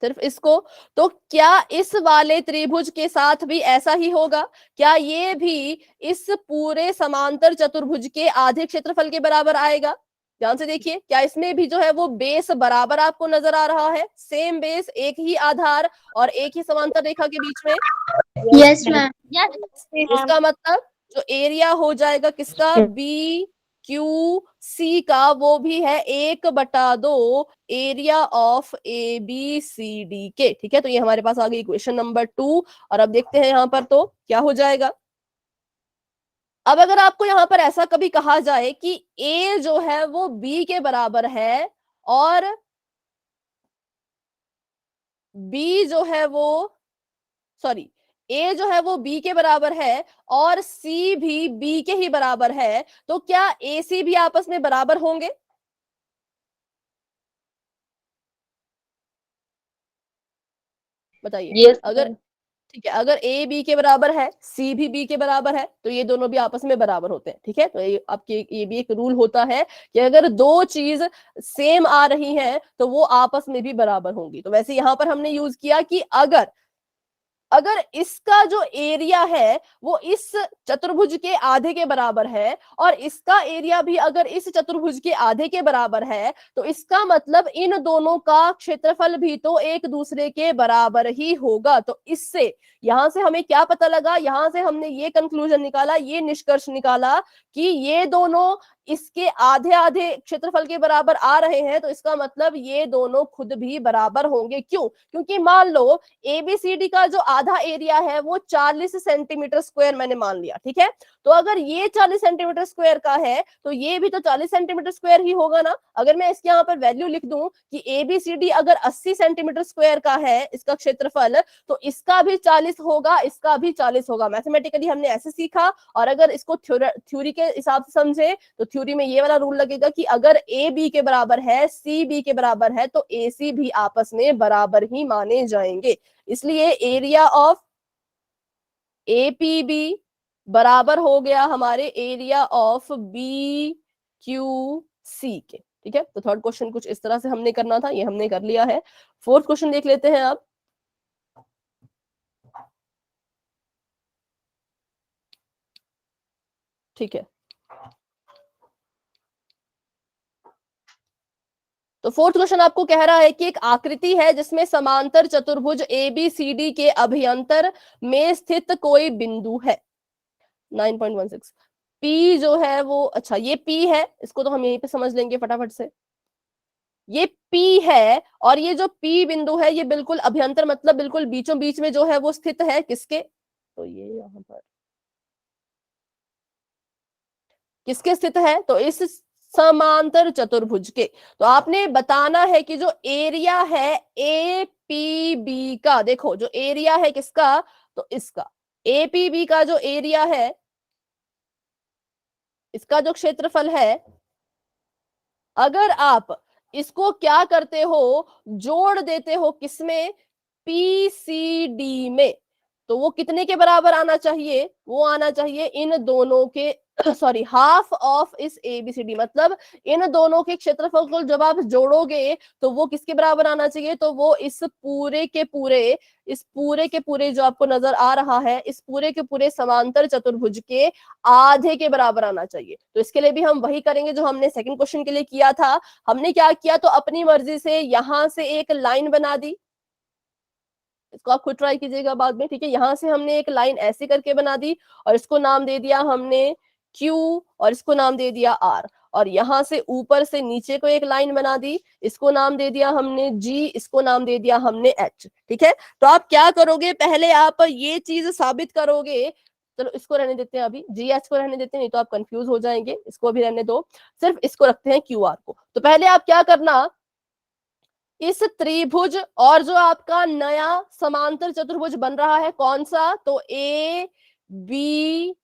[SPEAKER 1] सिर्फ इसको। तो क्या इस वाले त्रिभुज के साथ भी ऐसा ही होगा? क्या ये भी इस पूरे समांतर चतुर्भुज के आधे क्षेत्रफल के बराबर आएगा? ध्यान से देखिए, क्या इसमें भी जो है वो बेस बराबर आपको नजर आ रहा है, सेम बेस, एक ही आधार और एक ही समांतर रेखा के बीच में?
[SPEAKER 2] Yes ma'am.
[SPEAKER 1] इसका मतलब जो एरिया हो जाएगा किसका, बी क्यू सी का, वो भी है 1/2 area of A B C D के, ठीक है। तो ये हमारे पास आ गई इक्वेशन नंबर 2। और अब देखते हैं यहाँ पर तो क्या हो जाएगा। अब अगर आपको यहाँ पर ऐसा कभी कहा जाए कि ए जो है वो बी के बराबर है और बी जो है वो, सॉरी, ए जो है वो बी के बराबर है और सी भी बी के ही बराबर है, तो क्या ए सी भी आपस में बराबर होंगे? बताइए।
[SPEAKER 4] यस
[SPEAKER 1] अगर, ठीक है, अगर ए बी के बराबर है, सी भी बी के बराबर है, तो ये दोनों भी आपस में बराबर होते हैं, ठीक है। तो ये आपके ये भी एक रूल होता है कि अगर दो चीज सेम आ रही हैं तो वो आपस में भी बराबर होंगी। तो वैसे यहां पर हमने यूज किया कि अगर अगर इसका जो एरिया है वो इस चतुर्भुज के आधे के बराबर है और इसका एरिया भी अगर इस चतुर्भुज के आधे के बराबर है, तो इसका मतलब इन दोनों का क्षेत्रफल भी तो एक दूसरे के बराबर ही होगा। तो इससे यहां से हमें क्या पता लगा, यहां से हमने ये कंक्लूजन निकाला, ये निष्कर्ष निकाला कि ये दोनों इसके आधे आधे क्षेत्रफल के बराबर आ रहे हैं, तो इसका मतलब ये दोनों खुद भी बराबर होंगे। क्यों? क्योंकि मान लो एबीसीडी का जो आधा एरिया है वो 40 सेंटीमीटर स्क्वायर मैंने मान लिया, ठीक है। तो अगर ये 40 सेंटीमीटर स्क्वायर का है तो ये भी तो 40 सेंटीमीटर स्क्वायर ही होगा ना। अगर मैं इसके यहाँ पर वैल्यू लिख दूं कि एबीसीडी अगर 80 सेंटीमीटर स्क्वायर का है इसका क्षेत्रफल, तो इसका भी 40 होगा, इसका भी 40 होगा। मैथमेटिकली हमने ऐसे सीखा। और अगर इसको थ्योरी के हिसाब से समझे तो थ्योरी में ये वाला रूल लगेगा कि अगर ए बी के बराबर है, सी बी के बराबर है, तो ए सी भी आपस में बराबर ही माने जाएंगे। इसलिए एरिया ऑफ एपीबी बराबर हो गया हमारे area of B Q C के, ठीक है। तो थर्ड क्वेश्चन कुछ इस तरह से हमने करना था, ये हमने कर लिया है। फोर्थ क्वेश्चन देख लेते हैं आप। ठीक है, तो फोर्थ क्वेश्चन आपको कह रहा है कि एक आकृति है जिसमें समांतर चतुर्भुज ABCD के अभ्यंतर में स्थित कोई बिंदु है। 9.16 P जो है वो, अच्छा ये P है, इसको तो हम यहीं पे समझ लेंगे फटाफट से। ये P है और ये जो P बिंदु है ये बिल्कुल अभ्यंतर मतलब बिल्कुल बीचों बीच में जो है वो स्थित है किसके, तो ये यहां पर किसके स्थित है, तो इस समांतर चतुर्भुज के। तो आपने बताना है कि जो एरिया है APB का, देखो जो एरिया है किसका, तो इसका APB का जो एरिया है, इसका जो क्षेत्रफल है, अगर आप इसको क्या करते हो, जोड़ देते हो किसमें, PCD में, तो वो कितने के बराबर आना चाहिए, वो आना चाहिए इन दोनों के सॉरी हाफ ऑफ इस ABCD, मतलब इन दोनों के क्षेत्रफल को जब आप जोड़ोगे तो वो किसके बराबर आना चाहिए, तो वो इस पूरे के पूरे जो आपको नजर आ रहा है, इस पूरे के पूरे समांतर चतुर्भुज के आधे के बराबर आना चाहिए। तो इसके लिए भी हम वही करेंगे जो हमने सेकंड क्वेश्चन के लिए किया था। हमने क्या किया, तो अपनी मर्जी से यहां से एक लाइन बना दी, इसको आप खुद ट्राई कीजिएगा बाद में, ठीक है। यहां से हमने एक लाइन ऐसे करके बना दी और इसको नाम दे दिया हमने Q और इसको नाम दे दिया R, और यहां से ऊपर से नीचे को एक लाइन बना दी, इसको नाम दे दिया हमने G, इसको नाम दे दिया हमने H, ठीक है। तो आप क्या करोगे, पहले आप ये चीज साबित करोगे, चलो इसको रहने देते हैं अभी, GH को रहने देते हैं, नहीं तो आप कंफ्यूज हो जाएंगे, इसको भी रहने दो, सिर्फ इसको रखते हैं QR को। तो पहले आप क्या करना, इस त्रिभुज और जो आपका नया समांतर चतुर्भुज बन रहा है कौन सा, तो ABRQ,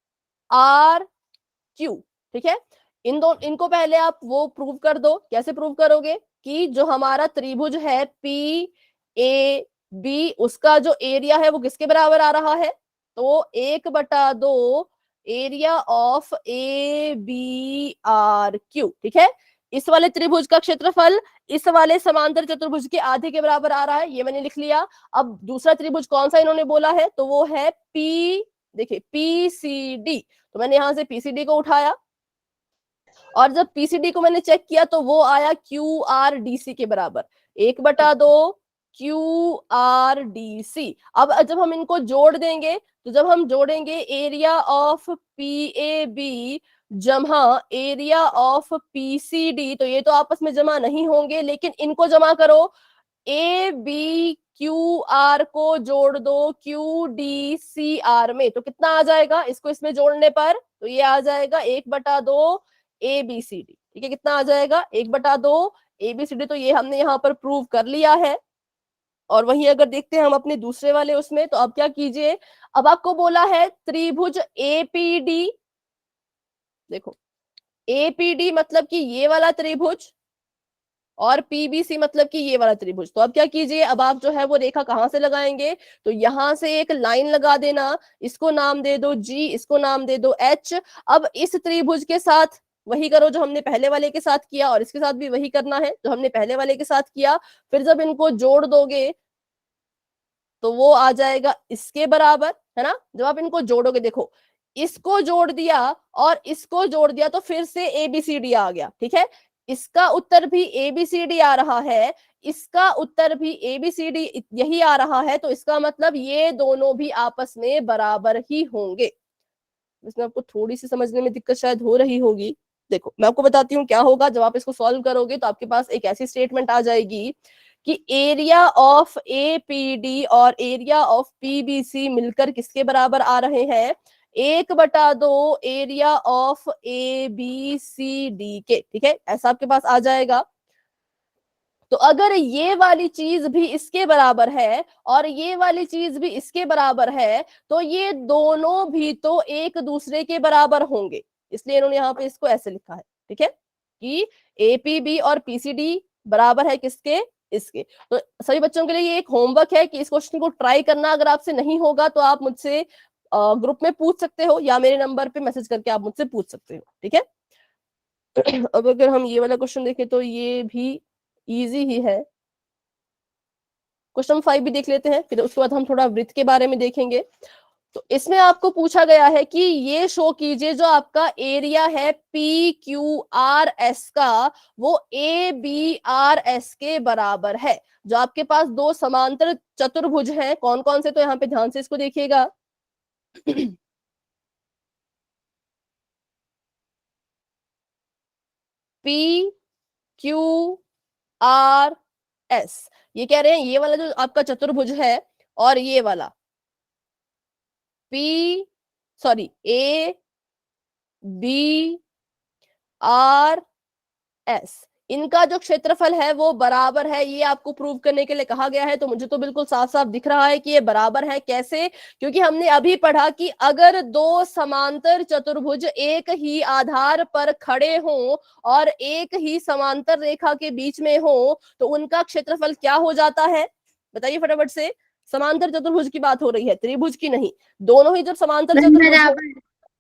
[SPEAKER 1] ठीक है। इनको पहले आप वो प्रूव कर दो, कैसे प्रूव करोगे, कि जो हमारा त्रिभुज है PAB, उसका जो एरिया है वो किसके बराबर आ रहा है, तो 1/2 एरिया ऑफ ABRQ, ठीक है। इस वाले त्रिभुज का क्षेत्रफल इस वाले समांतर चतुर्भुज के आधे के बराबर आ रहा है, ये मैंने लिख लिया। अब दूसरा त्रिभुज कौन सा इन्होंने बोला है, तो वो है देखिए PCD, तो मैंने यहां से PCD को उठाया और जब PCD को मैंने चेक किया तो वो आया QRDC के बराबर, 1/2 QRDC। अब जब हम इनको जोड़ देंगे, तो जब हम जोड़ेंगे एरिया ऑफ PAB जमा एरिया ऑफ PCD, तो ये तो आपस में जमा नहीं होंगे, लेकिन इनको जमा करो, ABQR को जोड़ दो QDCR में, तो कितना आ जाएगा इसको इसमें जोड़ने पर, तो ये आ जाएगा 1/2 ABCD, ठीक है। कितना आ जाएगा, 1/2 ABCD, तो ये हमने यहाँ पर प्रूव कर लिया है। और वहीं अगर देखते हैं हम अपने दूसरे वाले उसमें, तो अब क्या कीजिए, अब आपको बोला है त्रिभुज APD, देखो APD मतलब कि ये वाला त्रिभुज और PBC मतलब कि ये वाला त्रिभुज। तो अब क्या कीजिए, अब आप जो है वो रेखा कहां से लगाएंगे, तो यहां से एक लाइन लगा देना, इसको नाम दे दो G, इसको नाम दे दो H। अब इस त्रिभुज के साथ वही करो जो हमने पहले वाले के साथ किया, और इसके साथ भी वही करना है जो हमने पहले वाले के साथ किया। फिर जब इनको जोड़ दोगे तो वो आ जाएगा इसके बराबर, है ना। जब आप इनको जोड़ोगे, देखो इसको जोड़ दिया और इसको जोड़ दिया तो फिर से ABCD आ गया, ठीक है। इसका उत्तर भी ABCD आ रहा है, इसका उत्तर भी ABCD यही आ रहा है, तो इसका मतलब ये दोनों भी आपस में बराबर ही होंगे। इसमें आपको थोड़ी सी समझने में दिक्कत शायद हो रही होगी। देखो मैं आपको बताती हूँ क्या होगा, जब आप इसको सॉल्व करोगे तो आपके पास एक ऐसी स्टेटमेंट आ जाएगी कि एरिया ऑफ APD और एरिया ऑफ PBC मिलकर किसके बराबर आ रहे हैं, 1/2 एरिया ऑफ ABCD के, ठीक है। ऐसा आपके पास आ जाएगा। तो अगर ये वाली चीज भी इसके बराबर है और ये वाली चीज भी इसके बराबर है, तो ये दोनों भी तो एक दूसरे के बराबर होंगे, इसलिए इन्होंने यहाँ पे इसको ऐसे लिखा है, ठीक है, कि APB और PCD बराबर है किसके, इसके। तो सभी बच्चों के लिए ये एक होमवर्क है कि इस क्वेश्चन को ट्राई करना, अगर आपसे नहीं होगा तो आप मुझसे ग्रुप में पूछ सकते हो या मेरे नंबर पे मैसेज करके आप मुझसे पूछ सकते हो, ठीक है। अब अगर हम ये वाला क्वेश्चन देखें तो ये भी इजी ही है। क्वेश्चन 5 भी देख लेते हैं, फिर उसके बाद हम थोड़ा वृत्त के बारे में देखेंगे। तो इसमें आपको पूछा गया है कि ये शो कीजिए जो आपका एरिया है PQRS का वो ABRS के बराबर है। जो आपके पास दो समांतर चतुर्भुज हैं, कौन कौन से, तो यहाँ पे ध्यान से इसको देखिएगा। PQRS, ये कह रहे हैं ये वाला जो आपका चतुर्भुज है और ये वाला ABRS, इनका जो क्षेत्रफल है वो बराबर है। ये आपको प्रूव करने के लिए कहा गया है। तो मुझे तो बिल्कुल साफ साफ दिख रहा है कि ये बराबर है। कैसे? क्योंकि हमने अभी पढ़ा कि अगर दो समांतर चतुर्भुज एक ही आधार पर खड़े हों और एक ही समांतर रेखा के बीच में हो तो उनका क्षेत्रफल क्या हो जाता है? बताइए फटाफट से। समांतर चतुर्भुज की बात हो रही है, त्रिभुज की नहीं। दोनों ही जब समांतर चतुर्भुज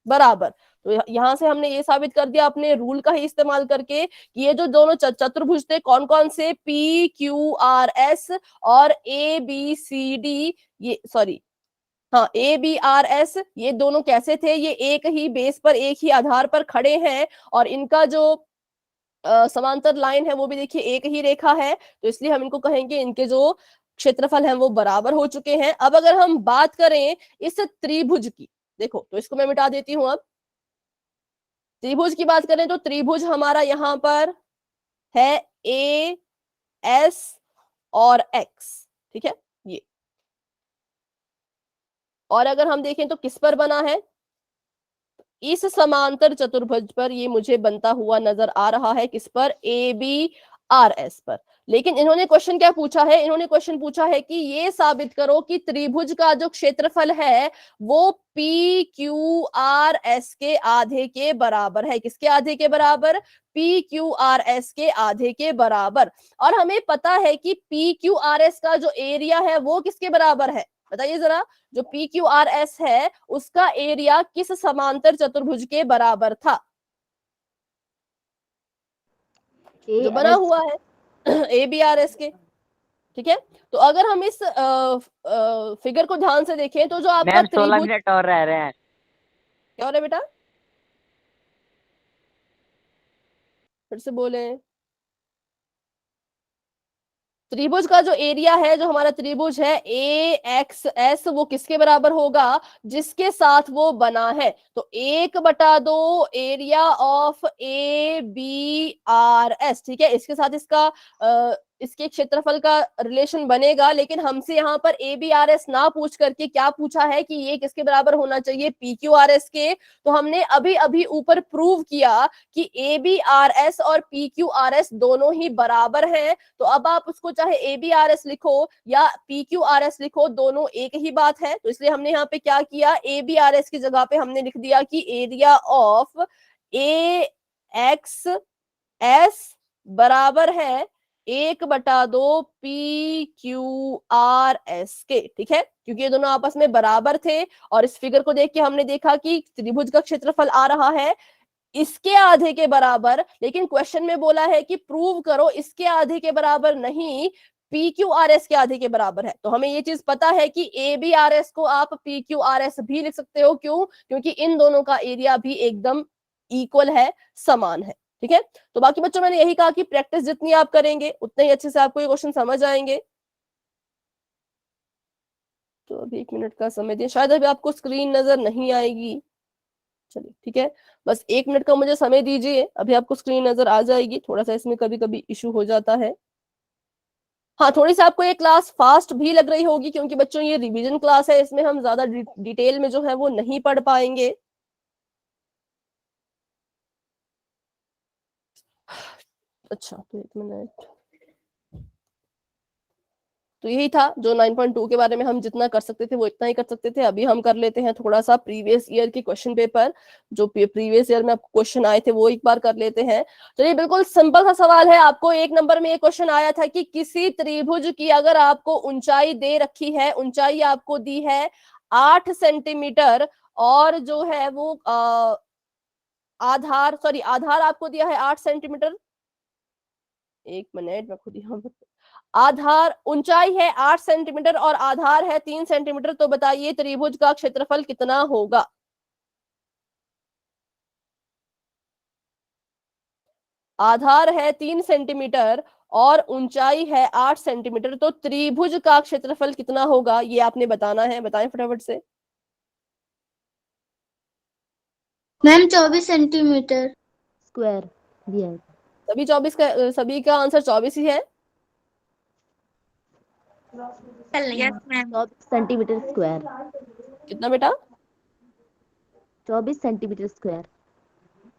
[SPEAKER 1] बराबर, तो यहां से हमने ये साबित कर दिया अपने रूल का ही इस्तेमाल करके कि ये जो दोनों चतुर्भुज थे कौन कौन से, PQRS और ABCD, ये सॉरी हाँ ABRS, ये दोनों कैसे थे? ये एक ही बेस पर एक ही आधार पर खड़े हैं और इनका जो समांतर लाइन है वो भी देखिए एक ही रेखा है। तो इसलिए हम इनको कहेंगे इनके जो क्षेत्रफल हैं वो बराबर हो चुके हैं। अब अगर हम बात करें इस त्रिभुज की, देखो तो इसको मैं मिटा देती हूं। अब त्रिभुज की बात करें तो त्रिभुज हमारा यहां पर है AS और X, ठीक है ये। और अगर हम देखें तो किस पर बना है? इस समांतर चतुर्भुज पर ये मुझे बनता हुआ नजर आ रहा है। किस पर? ABRS पर। लेकिन इन्होंने क्वेश्चन क्या पूछा है? इन्होंने क्वेश्चन पूछा है कि ये साबित करो कि त्रिभुज का जो क्षेत्रफल है वो PQRS के आधे के बराबर है। किसके आधे के बराबर? PQRS के आधे के बराबर। और हमें पता है कि PQRS का जो एरिया है वो किसके बराबर है? बताइए जरा। जो PQRS है उसका एरिया किस समांतर चतुर्भुज के बराबर था? जो बना हुआ है ABRS के, ठीक है। तो अगर हम इस फिगर को ध्यान से देखें तो जो आपका
[SPEAKER 3] मैम 16
[SPEAKER 1] त्रिभुज,
[SPEAKER 3] मिनट और रह रहे हैं।
[SPEAKER 1] क्या हो रहा है बेटा? फिर से बोले। त्रिभुज का जो एरिया है, जो हमारा त्रिभुज है AXS, वो किसके बराबर होगा? जिसके साथ वो बना है। तो 1/2 एरिया ऑफ ABRS, ठीक है। इसके साथ इसका इसके क्षेत्रफल का रिलेशन बनेगा। लेकिन हमसे यहाँ पर ABRS ना पूछ करके क्या पूछा है कि ये किसके बराबर होना चाहिए? PQRS के। तो हमने अभी अभी ऊपर प्रूव किया कि ABRS और PQRS दोनों ही बराबर हैं। तो अब आप उसको चाहे ABRS लिखो या PQRS लिखो, दोनों एक ही बात है। तो इसलिए हमने यहाँ पे क्या किया? ABRS की जगह पे हमने लिख दिया कि एरिया ऑफ AXS बराबर है 1/2 PQRS के, ठीक है। क्योंकि ये दोनों आपस में बराबर थे और इस फिगर को देख के हमने देखा कि त्रिभुज का क्षेत्रफल आ रहा है इसके आधे के बराबर। लेकिन क्वेश्चन में बोला है कि प्रूव करो इसके आधे के बराबर नहीं, PQRS के आधे के बराबर है। तो हमें ये चीज पता है कि ABRS को आप PQRS भी लिख सकते हो। क्यों? क्योंकि इन दोनों का एरिया भी एकदम इक्वल है, समान है, ठीक है। तो बाकी बच्चों मैंने यही कहा कि प्रैक्टिस जितनी आप करेंगे उतने ही अच्छे से आपको ये क्वेश्चन समझ आएंगे। तो अभी 1 मिनट का समय दिए, शायद अभी आपको स्क्रीन नजर नहीं आएगी। चलिए ठीक है, बस 1 मिनट का मुझे समय दीजिए, अभी आपको स्क्रीन नजर आ जाएगी। थोड़ा सा इसमें कभी कभी इशू हो जाता है। हाँ, थोड़ी सी आपको ये क्लास फास्ट भी लग रही होगी क्योंकि बच्चों ये रिवीजन क्लास है, इसमें हम ज्यादा डिटेल में जो है वो नहीं पढ़ पाएंगे। अच्छा तो 1 मिनट। तो यही था जो 9.2 के बारे में हम जितना कर सकते थे वो इतना ही कर सकते थे। अभी हम कर लेते हैं थोड़ा सा प्रीवियस ईयर के क्वेश्चन पेपर, जो प्रीवियस ईयर में आपको क्वेश्चन आए थे वो एक बार कर लेते हैं। चलिए, बिल्कुल सिंपल सा सवाल है। आपको 1 नंबर में एक क्वेश्चन आया था कि किसी त्रिभुज की अगर आपको ऊंचाई दे रखी है, ऊंचाई आपको दी है 8 सेंटीमीटर और जो है वो आधार आपको दिया है 8 सेंटीमीटर, एक मिनट मैं खुद यहाँ आधार ऊंचाई है 8 सेंटीमीटर और आधार है 3 सेंटीमीटर, तो बताइए त्रिभुज का क्षेत्रफल कितना होगा? आधार है 3 सेंटीमीटर और ऊंचाई है 8 सेंटीमीटर, तो त्रिभुज का क्षेत्रफल कितना होगा ये आपने बताना है। बताएं फटाफट से।
[SPEAKER 2] Ma'am 24 centimetre.
[SPEAKER 4] स्क्वायर दिया है।
[SPEAKER 1] सभी 24 का, सभी का आंसर 24 ही है।
[SPEAKER 2] Yes ma'am.
[SPEAKER 4] 24 centimetre square.
[SPEAKER 1] कितना बेटा?
[SPEAKER 4] 24 सेंटीमीटर स्क्वायर।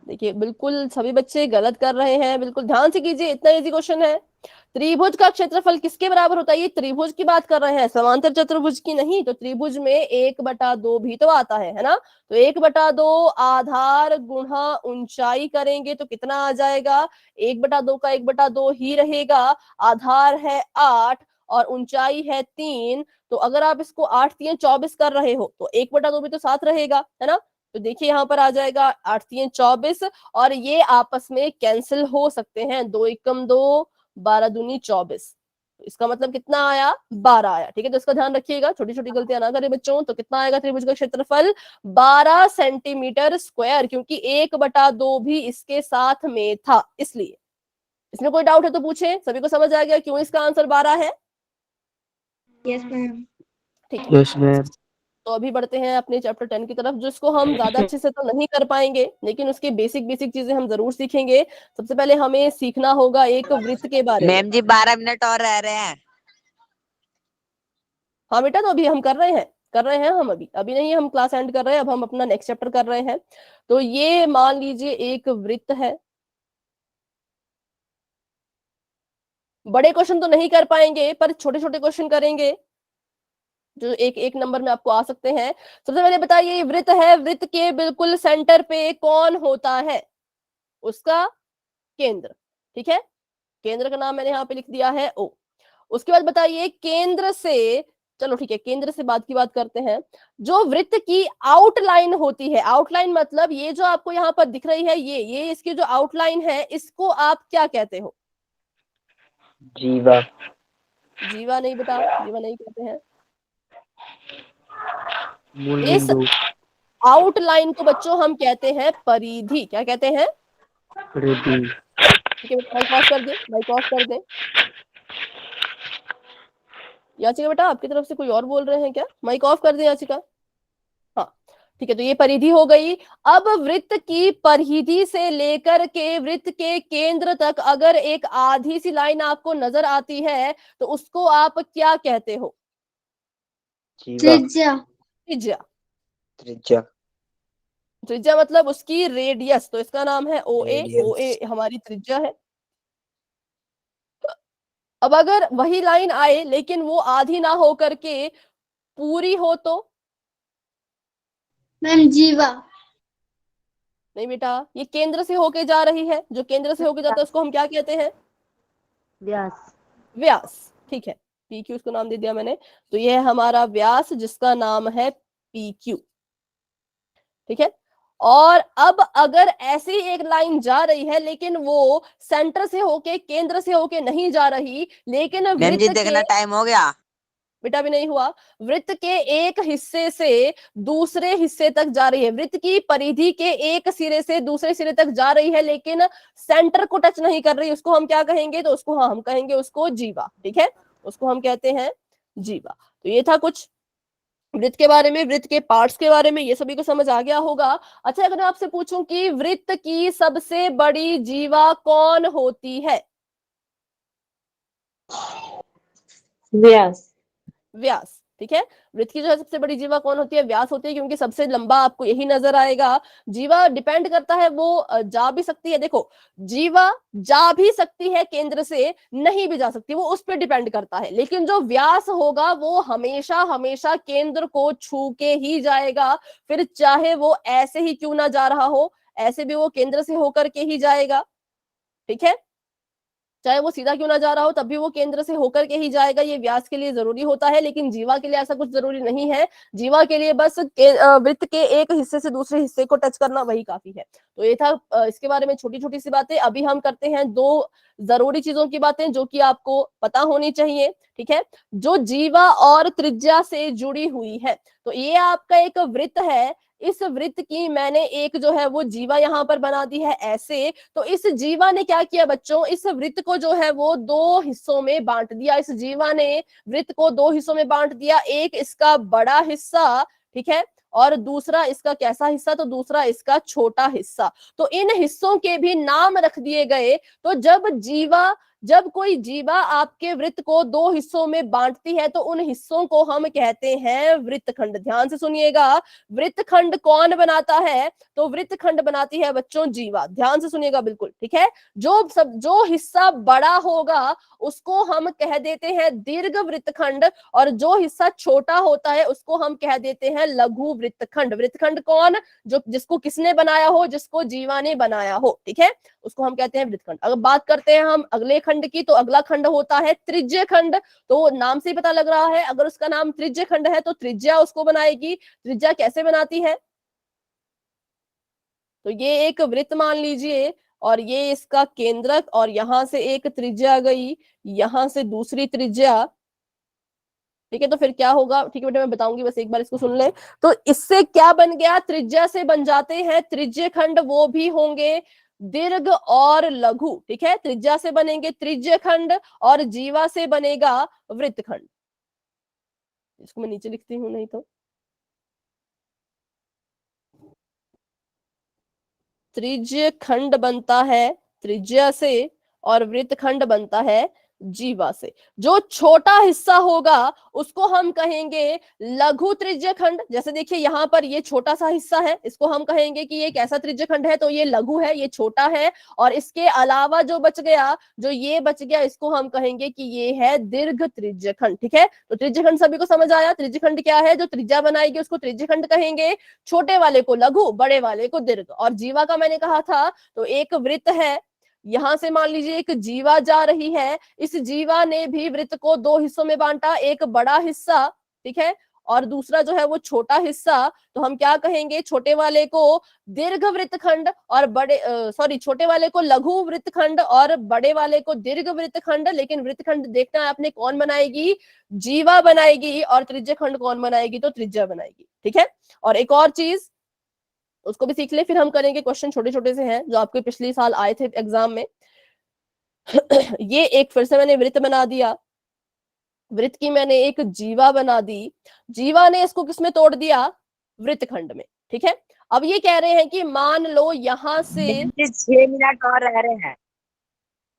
[SPEAKER 1] देखिए बिल्कुल सभी बच्चे गलत कर रहे हैं, बिल्कुल ध्यान से कीजिए, इतना इजी क्वेश्चन है। त्रिभुज का क्षेत्रफल किसके बराबर होता है? ये त्रिभुज की बात कर रहे हैं, समांतर चतुर्भुज की नहीं। तो त्रिभुज में 1/2 भी तो आता है ना। तो 1/2 आधार गुणा ऊंचाई करेंगे तो कितना आ जाएगा? 1/2 का 1/2 ही रहेगा। आधार है 8 और ऊंचाई है 3, तो अगर आप इसको 8 3 24 कर रहे हो तो 1/2 भी तो साथ रहेगा, है ना। तो देखिए यहाँ पर आ जाएगा 8 3 24 और ये आपस में कैंसिल हो सकते हैं। 2 एकम 2, 12 दूनी 24, तो इसका मतलब कितना आया? 12 आया। ठीक है, तो इसका ध्यान रखिएगा, छोटी छोटी गलतियां ना करें बच्चों। तो कितना आएगा त्रिभुज का क्षेत्रफल? 12 सेंटीमीटर स्क्वायर, क्योंकि 1/2 भी इसके साथ में था इसलिए। इसमें कोई डाउट है तो पूछे। सभी को समझ आ गया क्यों इसका आंसर 12 है?
[SPEAKER 2] Yes ma'am.
[SPEAKER 1] ठीक है,
[SPEAKER 3] यस मैम।
[SPEAKER 1] तो अभी बढ़ते हैं अपने चैप्टर 10 की तरफ, जिसको हम ज्यादा अच्छे से तो नहीं कर पाएंगे, लेकिन उसकी बेसिक बेसिक चीजें हम जरूर सीखेंगे। सबसे पहले हमें सीखना होगा एक वृत्त के बारे में।
[SPEAKER 5] मैम जी 12 मिनट और रह रहे हैं।
[SPEAKER 1] हाँ बेटा, तो अभी हम कर रहे हैं हम अभी अभी नहीं, हम क्लास एंड कर रहे हैं, अब हम अपना नेक्स्ट चैप्टर कर रहे हैं। तो ये मान लीजिए एक वृत्त है। बड़े क्वेश्चन तो नहीं कर पाएंगे पर छोटे छोटे क्वेश्चन करेंगे जो एक एक नंबर में आपको आ सकते हैं। सबसे पहले बताइए, ये वृत्त है, वृत्त के बिल्कुल सेंटर पे कौन होता है? उसका केंद्र। ठीक है, केंद्र का नाम मैंने यहाँ पे लिख दिया है ओ। उसके बाद बताइए केंद्र से, चलो ठीक है केंद्र से बात की बात करते हैं। जो वृत्त की आउटलाइन होती है, आउटलाइन मतलब ये जो आपको यहाँ पर दिख रही है, ये इसकी जो आउटलाइन है, इसको आप क्या कहते हो?
[SPEAKER 3] जीवा।
[SPEAKER 1] जीवा नहीं बेटा, जीवा नहीं कहते हैं।
[SPEAKER 3] मूल
[SPEAKER 1] इस
[SPEAKER 3] बिंदु।
[SPEAKER 1] आउटलाइन को बच्चों हम कहते हैं परिधि। क्या कहते हैं?
[SPEAKER 3] परिधि।
[SPEAKER 1] ठीक है, माइक ऑफ कर दे, माइक ऑफ कर दे। याचिका बेटा आपकी तरफ से कोई और बोल रहे हैं क्या? माइक ऑफ कर दे याचिका। हाँ ठीक है, तो ये परिधि हो गई। अब वृत्त की परिधि से लेकर के वृत्त के केंद्र तक अगर एक आधी सी लाइन आपको नजर आती है तो उसको आप क्या कहते हो?
[SPEAKER 3] जीवा।
[SPEAKER 2] त्रिज्या।
[SPEAKER 1] त्रिज्या।
[SPEAKER 3] त्रिज्या।
[SPEAKER 1] त्रिज्या मतलब उसकी रेडियस, तो इसका नाम है ओए।
[SPEAKER 3] Radius।
[SPEAKER 1] ओए हमारी त्रिज्या है। अब अगर वही लाइन आए लेकिन वो आधी ना हो करके पूरी हो तो?
[SPEAKER 2] मैम जीवा।
[SPEAKER 1] नहीं बेटा, ये केंद्र से होके जा रही है, जो केंद्र से होके जाता है उसको हम क्या कहते हैं?
[SPEAKER 4] व्यास।
[SPEAKER 1] व्यास। ठीक है, पी क्यू उसको नाम दे दिया मैंने। तो ये है हमारा व्यास जिसका नाम है पी क्यू। ठीक है, और अब अगर ऐसी एक लाइन जा रही है लेकिन वो सेंटर से होके केंद्र से होके नहीं जा रही, लेकिन
[SPEAKER 5] मैम जी
[SPEAKER 1] वृत्त के,
[SPEAKER 5] देखना टाइम हो गया।
[SPEAKER 1] बेटा भी नहीं हुआ, वृत्त के एक हिस्से से दूसरे हिस्से तक जा रही है, वृत्त की परिधि के एक सिरे से दूसरे सिरे तक जा रही है लेकिन सेंटर को टच नहीं कर रही, उसको हम क्या कहेंगे? तो उसको हम कहेंगे उसको जीवा। ठीक है, उसको हम कहते हैं जीवा। तो ये था कुछ वृत्त के बारे में, वृत्त के पार्ट्स के बारे में, ये सभी को समझ आ गया होगा। अच्छा, अगर मैं आपसे पूछूं कि वृत्त की सबसे बड़ी जीवा कौन होती है?
[SPEAKER 4] व्यास।
[SPEAKER 1] व्यास। ठीक है, वृत्त की जो है सबसे बड़ी जीवा कौन होती है? व्यास होती है, क्योंकि सबसे लंबा आपको यही नजर आएगा। जीवा डिपेंड करता है, वो जा भी सकती है, देखो जीवा जा भी सकती है केंद्र से, नहीं भी जा सकती, वो उस पर डिपेंड करता है, लेकिन जो व्यास होगा वो हमेशा हमेशा केंद्र को छू के ही जाएगा, फिर चाहे वो ऐसे ही क्यों ना जा रहा हो, ऐसे भी वो केंद्र से होकर के ही जाएगा। ठीक है, चाहे वो सीधा क्यों ना जा रहा हो तब भी वो केंद्र से होकर के ही जाएगा, ये व्यास के लिए जरूरी होता है। लेकिन जीवा के लिए ऐसा कुछ जरूरी नहीं है, जीवा के लिए बस वृत्त के एक हिस्से से दूसरे हिस्से को टच करना वही काफी है। तो ये था इसके बारे में छोटी छोटी सी बातें। अभी हम करते हैं दो जरूरी चीजों की बातें जो कि आपको पता होनी चाहिए, ठीक है, जो जीवा और त्रिज्या से जुड़ी हुई है। तो ये आपका एक वृत्त है, इस वृत्त की मैंने एक जो है वो जीवा यहाँ पर बना दी है ऐसे। तो इस जीवा ने क्या किया बच्चों, इस वृत्त को जो है वो दो हिस्सों में बांट दिया। इस जीवा ने वृत्त को दो हिस्सों में बांट दिया, एक इसका बड़ा हिस्सा, ठीक है, और दूसरा इसका कैसा हिस्सा, तो दूसरा इसका छोटा हिस्सा। तो इन हिस्सों के भी नाम रख दिए गए। तो जब कोई जीवा आपके वृत्त को दो हिस्सों में बांटती है तो उन हिस्सों को हम कहते हैं वृत्तखंड। ध्यान से सुनिएगा, वृत्तखंड कौन बनाता है, तो वृत्तखंड बनाती है बच्चों जीवा। ध्यान से सुनिएगा बिल्कुल, ठीक है। जो हिस्सा बड़ा होगा उसको हम कह देते हैं दीर्घ वृत्तखंड, और जो हिस्सा छोटा होता है उसको हम कह देते हैं लघु वृत्तखंड। वृत्तखंड कौन, जिसको किसने बनाया हो, जिसको जीवा ने बनाया हो, ठीक है, उसको हम कहते हैं वृत्तखंड। अगर बात करते हैं हम अगले खंड की, तो अगला खंड होता है त्रिज्य खंड। तो नाम से ही पता लग रहा है, अगर उसका नाम त्रिज्य खंड है तो त्रिज्या उसको बनाएगी। त्रिज्या कैसे बनाती है, तो ये एक वृत्त मान लीजिए, और ये इसका केंद्रक, और यहां से एक त्रिज्या गई, यहां से दूसरी त्रिज्या, ठीक है। तो फिर क्या होगा, ठीक है बेटा मैं बताऊंगी, बस एक बार इसको सुन ले। तो इससे क्या बन गया, त्रिज्या से बन जाते हैं त्रिज्य खंड, वो भी होंगे दीर्घ और लघु, ठीक है। त्रिज्या से बनेंगे त्रिज्य खंड और जीवा से बनेगा वृत्तखंड। इसको मैं नीचे लिखती हूं, नहीं तो त्रिज्य खंड बनता है त्रिज्या से और वृत्तखंड बनता है जीवा से। जो छोटा हिस्सा होगा उसको हम कहेंगे लघु त्रिज्य खंड। जैसे देखिए यहाँ पर ये छोटा सा हिस्सा है, इसको हम कहेंगे कि ये कैसा त्रिज्य खंड है, तो ये लघु है, ये छोटा है। और इसके अलावा जो बच गया, जो ये बच गया, इसको हम कहेंगे कि ये है दीर्घ त्रिज्य खंड, ठीक है। तो त्रिज्य खंड सभी को समझ आया। त्रिज्य खंड क्या है, जो त्रिज्या बनाएगी उसको त्रिज्य खंड कहेंगे, छोटे वाले को लघु, बड़े वाले को दीर्घ। और जीवा का मैंने कहा था, तो एक वृत्त है, यहां से मान लीजिए एक जीवा जा रही है, इस जीवा ने भी वृत्त को दो हिस्सों में बांटा, एक बड़ा हिस्सा, ठीक है, और दूसरा जो है वो छोटा हिस्सा। तो हम क्या कहेंगे, छोटे वाले को दीर्घ वृत्तखंड और छोटे वाले को लघु वृत्तखंड और बड़े वाले को दीर्घ वृत्तखंड। लेकिन वृत्तखंड देखना है आपने कौन बनाएगी, जीवा बनाएगी, और त्रिज्य खंड कौन बनाएगी, तो त्रिज्या बनाएगी, ठीक है। और एक और चीज उसको भी सीख ले, फिर हम करेंगे। क्वेश्चन छोटे छोटे से हैं जो आपके पिछले साल आए थे एग्जाम में। ये एक फिर से मैंने वृत्त बना दिया, वृत्त की मैंने एक जीवा बना दी, जीवा ने इसको किसमें तोड़ दिया, वृत्तखंड में, ठीक है। अब ये कह रहे हैं कि मान लो यहां से
[SPEAKER 5] 6 मिनट और रह रहे हैं।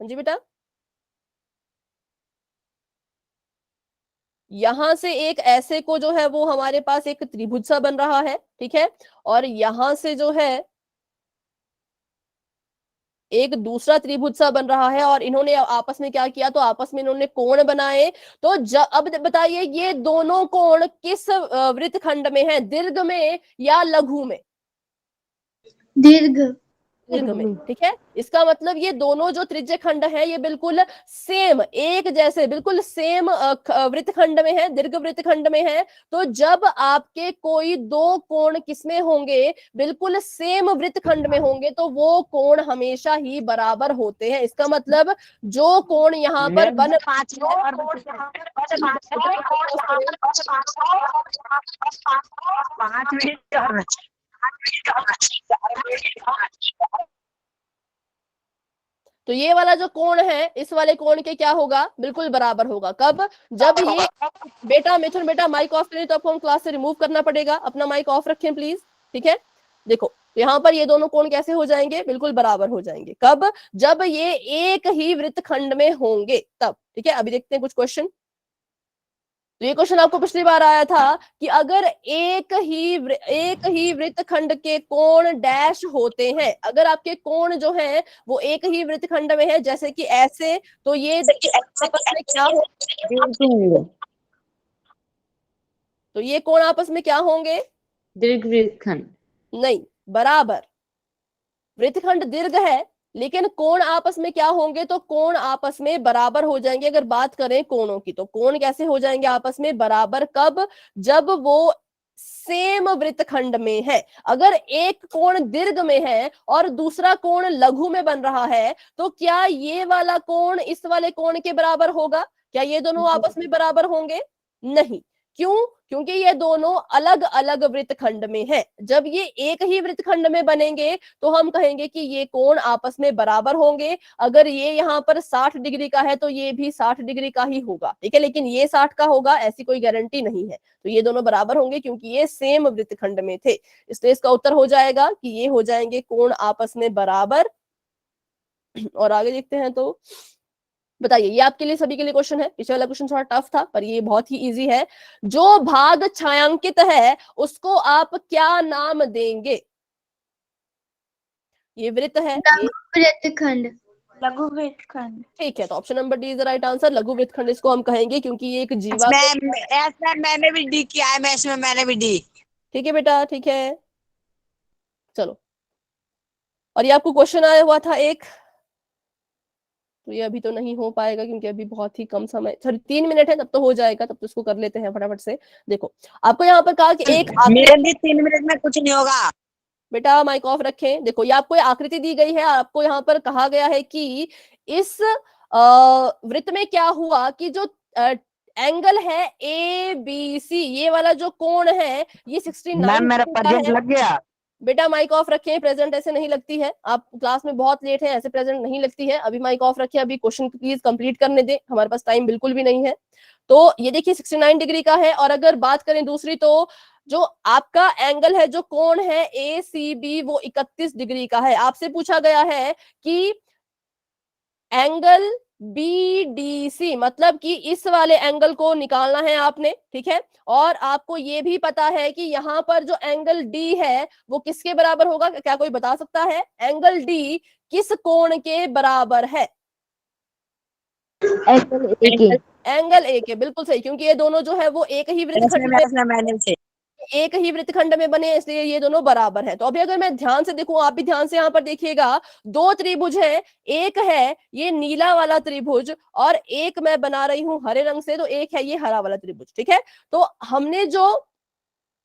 [SPEAKER 1] हाँ जी बेटा, यहां से एक ऐसे को जो है वो हमारे पास एक त्रिभुज सा बन रहा है, ठीक है। और यहां से जो है एक दूसरा त्रिभुज सा बन रहा है, और इन्होंने आपस में क्या किया, तो आपस में इन्होंने कोण बनाए। तो अब बताइए ये दोनों कोण किस वृत्तखंड में है, दीर्घ में या लघु में,
[SPEAKER 2] दीर्घ।
[SPEAKER 1] दीर्घ में, ठीक है। इसका मतलब ये दोनों जो त्रिज्य खंड है ये बिल्कुल सेम, एक जैसे, बिल्कुल सेम वृत्तखंड में है, दीर्घ वृत्तखंड में है। तो जब आपके कोई दो कोण किसमें होंगे, बिल्कुल सेम वृत्तखंड में होंगे, तो वो कोण हमेशा ही बराबर होते हैं। इसका मतलब जो कोण यहाँ पर बन
[SPEAKER 5] 5 मिनट और 5 मिनट और
[SPEAKER 1] तो ये वाला जो कोण है, इस वाले कोण के क्या होगा, बिल्कुल बराबर होगा। कब, जब ये बेटा मिथुन बेटा माइक ऑफ करें तो आपको हम क्लास से रिमूव करना पड़ेगा, अपना माइक ऑफ रखें प्लीज, ठीक है। देखो यहाँ पर ये दोनों कोण कैसे हो जाएंगे, बिल्कुल बराबर हो जाएंगे। कब, जब ये एक ही वृत्तखंड में होंगे तब, ठीक है। अभी देखते हैं कुछ क्वेश्चन। तो ये क्वेश्चन आपको पिछली बार आया था कि अगर एक ही वृत्तखंड के कोण डैश होते हैं, अगर आपके कोण जो है वो एक ही वृत्तखंड में है, जैसे कि ऐसे, तो ये आपस में क्या हो, तो ये कोण आपस में क्या होंगे,
[SPEAKER 4] दीर्घ वृत्तखंड।
[SPEAKER 1] नहीं, बराबर। वृत्तखंड दीर्घ है लेकिन कोण आपस में क्या होंगे, तो कोण आपस में बराबर हो जाएंगे। अगर बात करें कोणों की, तो कोण कैसे हो जाएंगे आपस में बराबर, कब, जब वो सेम वृत्तखंड में है। अगर एक कोण दीर्घ में है और दूसरा कोण लघु में बन रहा है, तो क्या ये वाला कोण इस वाले कोण के बराबर होगा? क्या ये दोनों आपस में बराबर होंगे? नहीं। क्यों? क्योंकि ये दोनों अलग अलग वृत्तखंड में है। जब ये एक ही वृत्तखंड में बनेंगे तो हम कहेंगे कि ये कोण आपस में बराबर होंगे। अगर ये यहाँ पर 60 डिग्री का है तो ये भी 60 डिग्री का ही होगा, ठीक है, लेकिन ये 60 का होगा ऐसी कोई गारंटी नहीं है। तो ये दोनों बराबर होंगे क्योंकि ये सेम वृत्तखंड में थे। इसलिए इसका उत्तर हो जाएगा कि ये हो जाएंगे कोण आपस में बराबर। और आगे देखते हैं, तो बताइए, ये आपके लिए सभी के लिए क्वेश्चन है। पिछले वाला क्वेश्चन थोड़ा टफ था पर ये बहुत ही इजी है। जो भाग छायांकित है उसको आप क्या नाम देंगे? ये वृत्त है, ये
[SPEAKER 2] वृत्तखंड।
[SPEAKER 5] लघु वृत्तखंड।
[SPEAKER 1] ठीक है, तो option number D is the right answer. लघु वृत्तखंड इसको हम कहेंगे क्योंकि ये एक जीवा
[SPEAKER 5] मैंने भी डी किया है, मैं इसमें मैंने भी डी।
[SPEAKER 1] ठीक है बेटा, ठीक है, चलो। और ये आपको क्वेश्चन आया हुआ था एक, तो ये अभी तो नहीं हो पाएगा क्योंकि अभी बहुत ही कम समय, सॉरी 3 मिनट है, तब तो हो जाएगा, तब तो इसको कर लेते हैं फटाफट से। देखो, आपको यहाँ पर कहा कि एक
[SPEAKER 5] मेरे लिए 3 मिनट में कुछ नहीं होगा।
[SPEAKER 1] बेटा माइक ऑफ रखें। देखो, ये आपको आकृति दी गई है, आपको यहाँ पर कहा गया है कि इस वृत्त में क्या हुआ कि जो एंगल है ABC, ये वाला जो कोण है ये 69
[SPEAKER 5] मैम मेरा
[SPEAKER 1] का
[SPEAKER 5] प्रेजेंट
[SPEAKER 1] है।
[SPEAKER 5] लग गया।
[SPEAKER 1] बेटा माइक ऑफ रखें, प्रेजेंट ऐसे नहीं लगती है। आप क्लास में बहुत लेट है, ऐसे प्रेजेंट नहीं लगती है। अभी माइक ऑफ रखें, अभी क्वेश्चन प्लीज कंप्लीट करने दें, हमारे पास टाइम बिल्कुल भी नहीं है। तो ये देखिए 69 डिग्री का है। और अगर बात करें दूसरी, तो जो आपका एंगल है, जो कोण है ACB, वो 31 डिग्री का है। आपसे पूछा गया है कि एंगल BDC, मतलब कि इस वाले एंगल को निकालना है आपने, ठीक है। और आपको ये भी पता है कि यहाँ पर जो एंगल D है वो किसके बराबर होगा? क्या कोई बता सकता है? एंगल D किस कोण के बराबर है?
[SPEAKER 4] एंगल ए के।
[SPEAKER 1] एंगल A के, बिल्कुल सही, क्योंकि ये दोनों जो है वो एक ही वृत्तखंड में बने, इसलिए ये दोनों बराबर है। तो अभी अगर मैं ध्यान से देखूं, आप भी ध्यान से यहाँ पर देखिएगा, 2 त्रिभुज है, एक है ये नीला वाला त्रिभुज और एक मैं बना रही हूं हरे रंग से, तो एक है ये हरा वाला त्रिभुज, ठीक है। तो हमने जो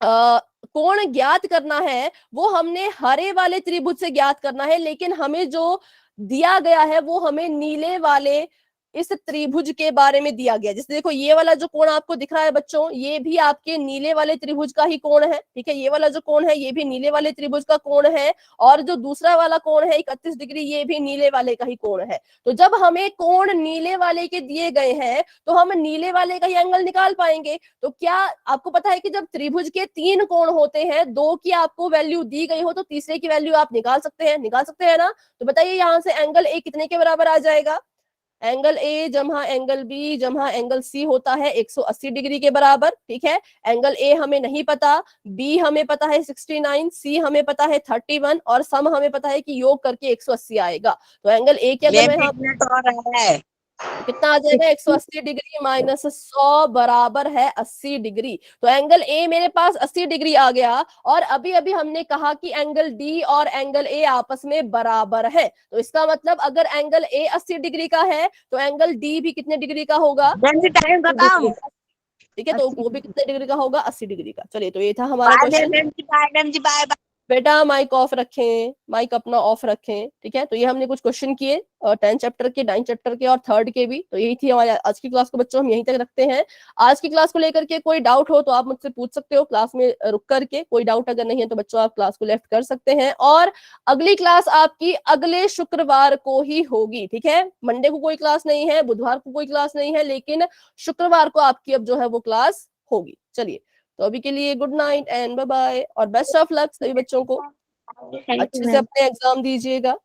[SPEAKER 1] कोण ज्ञात करना है वो हमने हरे वाले त्रिभुज से ज्ञात करना है, लेकिन हमें जो दिया गया है वो हमें नीले वाले इस त्रिभुज के बारे में दिया गया। जैसे देखो, ये वाला जो कोण आपको दिख रहा है बच्चों, ये भी आपके नीले वाले त्रिभुज का ही कोण है, ठीक है। ये वाला जो कोण है ये भी नीले वाले त्रिभुज का कोण है, और जो दूसरा वाला कोण है 31 डिग्री, ये भी नीले वाले का ही कोण है। तो जब हमें कोण नीले वाले के दिए गए हैं तो हम नीले वाले का ही एंगल निकाल पाएंगे। तो क्या आपको पता है कि जब त्रिभुज के 3 कोण होते हैं, 2 की आपको वैल्यू दी गई हो तो तीसरे की वैल्यू आप निकाल सकते हैं ना। तो बताइए यहाँ से एंगल A कितने के बराबर आ जाएगा? एंगल A जमा एंगल B जमा एंगल C होता है 180 डिग्री के बराबर, ठीक है। एंगल A हमें नहीं पता, B हमें पता है 69, C हमें पता है 31 और सम हमें पता है कि योग करके 180 आएगा। तो एंगल A के अगर मैं यहाँ कितना आ जाएगा? 180 डिग्री माइनस 100 बराबर है 80 डिग्री। तो एंगल A मेरे पास 80 डिग्री आ गया। और अभी अभी हमने कहा कि एंगल D और एंगल A आपस में बराबर है, तो इसका मतलब अगर एंगल A 80 डिग्री का है तो एंगल D भी कितने डिग्री का होगा?
[SPEAKER 5] टाइम खत्म।
[SPEAKER 1] ठीक है, तो वो भी कितने डिग्री का होगा? 80 डिग्री का। चलिए, तो ये था हमारा क्वेश्चन। बेटा माइक ऑफ रखें, माइक अपना ऑफ रखें, ठीक है। तो ये हमने कुछ क्वेश्चन किए 10 चैप्टर के, 9 चैप्टर के और 3rd के भी। तो यही थी हमारी आज की क्लास को बच्चों, हम यहीं तक रखते हैं। आज की क्लास को लेकर के कोई डाउट हो तो आप मुझसे पूछ सकते हो क्लास में रुक करके। कोई डाउट अगर नहीं है तो बच्चों आप क्लास को लेफ्ट कर सकते हैं। और अगली क्लास आपकी अगले शुक्रवार को ही होगी, ठीक है। मंडे को कोई क्लास नहीं है, बुधवार को कोई क्लास नहीं है, लेकिन शुक्रवार को आपकी अब जो है वो क्लास होगी। चलिए, तो अभी के लिए good night and bye bye और बेस्ट ऑफ लक सभी बच्चों को। अच्छे से अपने एग्जाम दीजिएगा।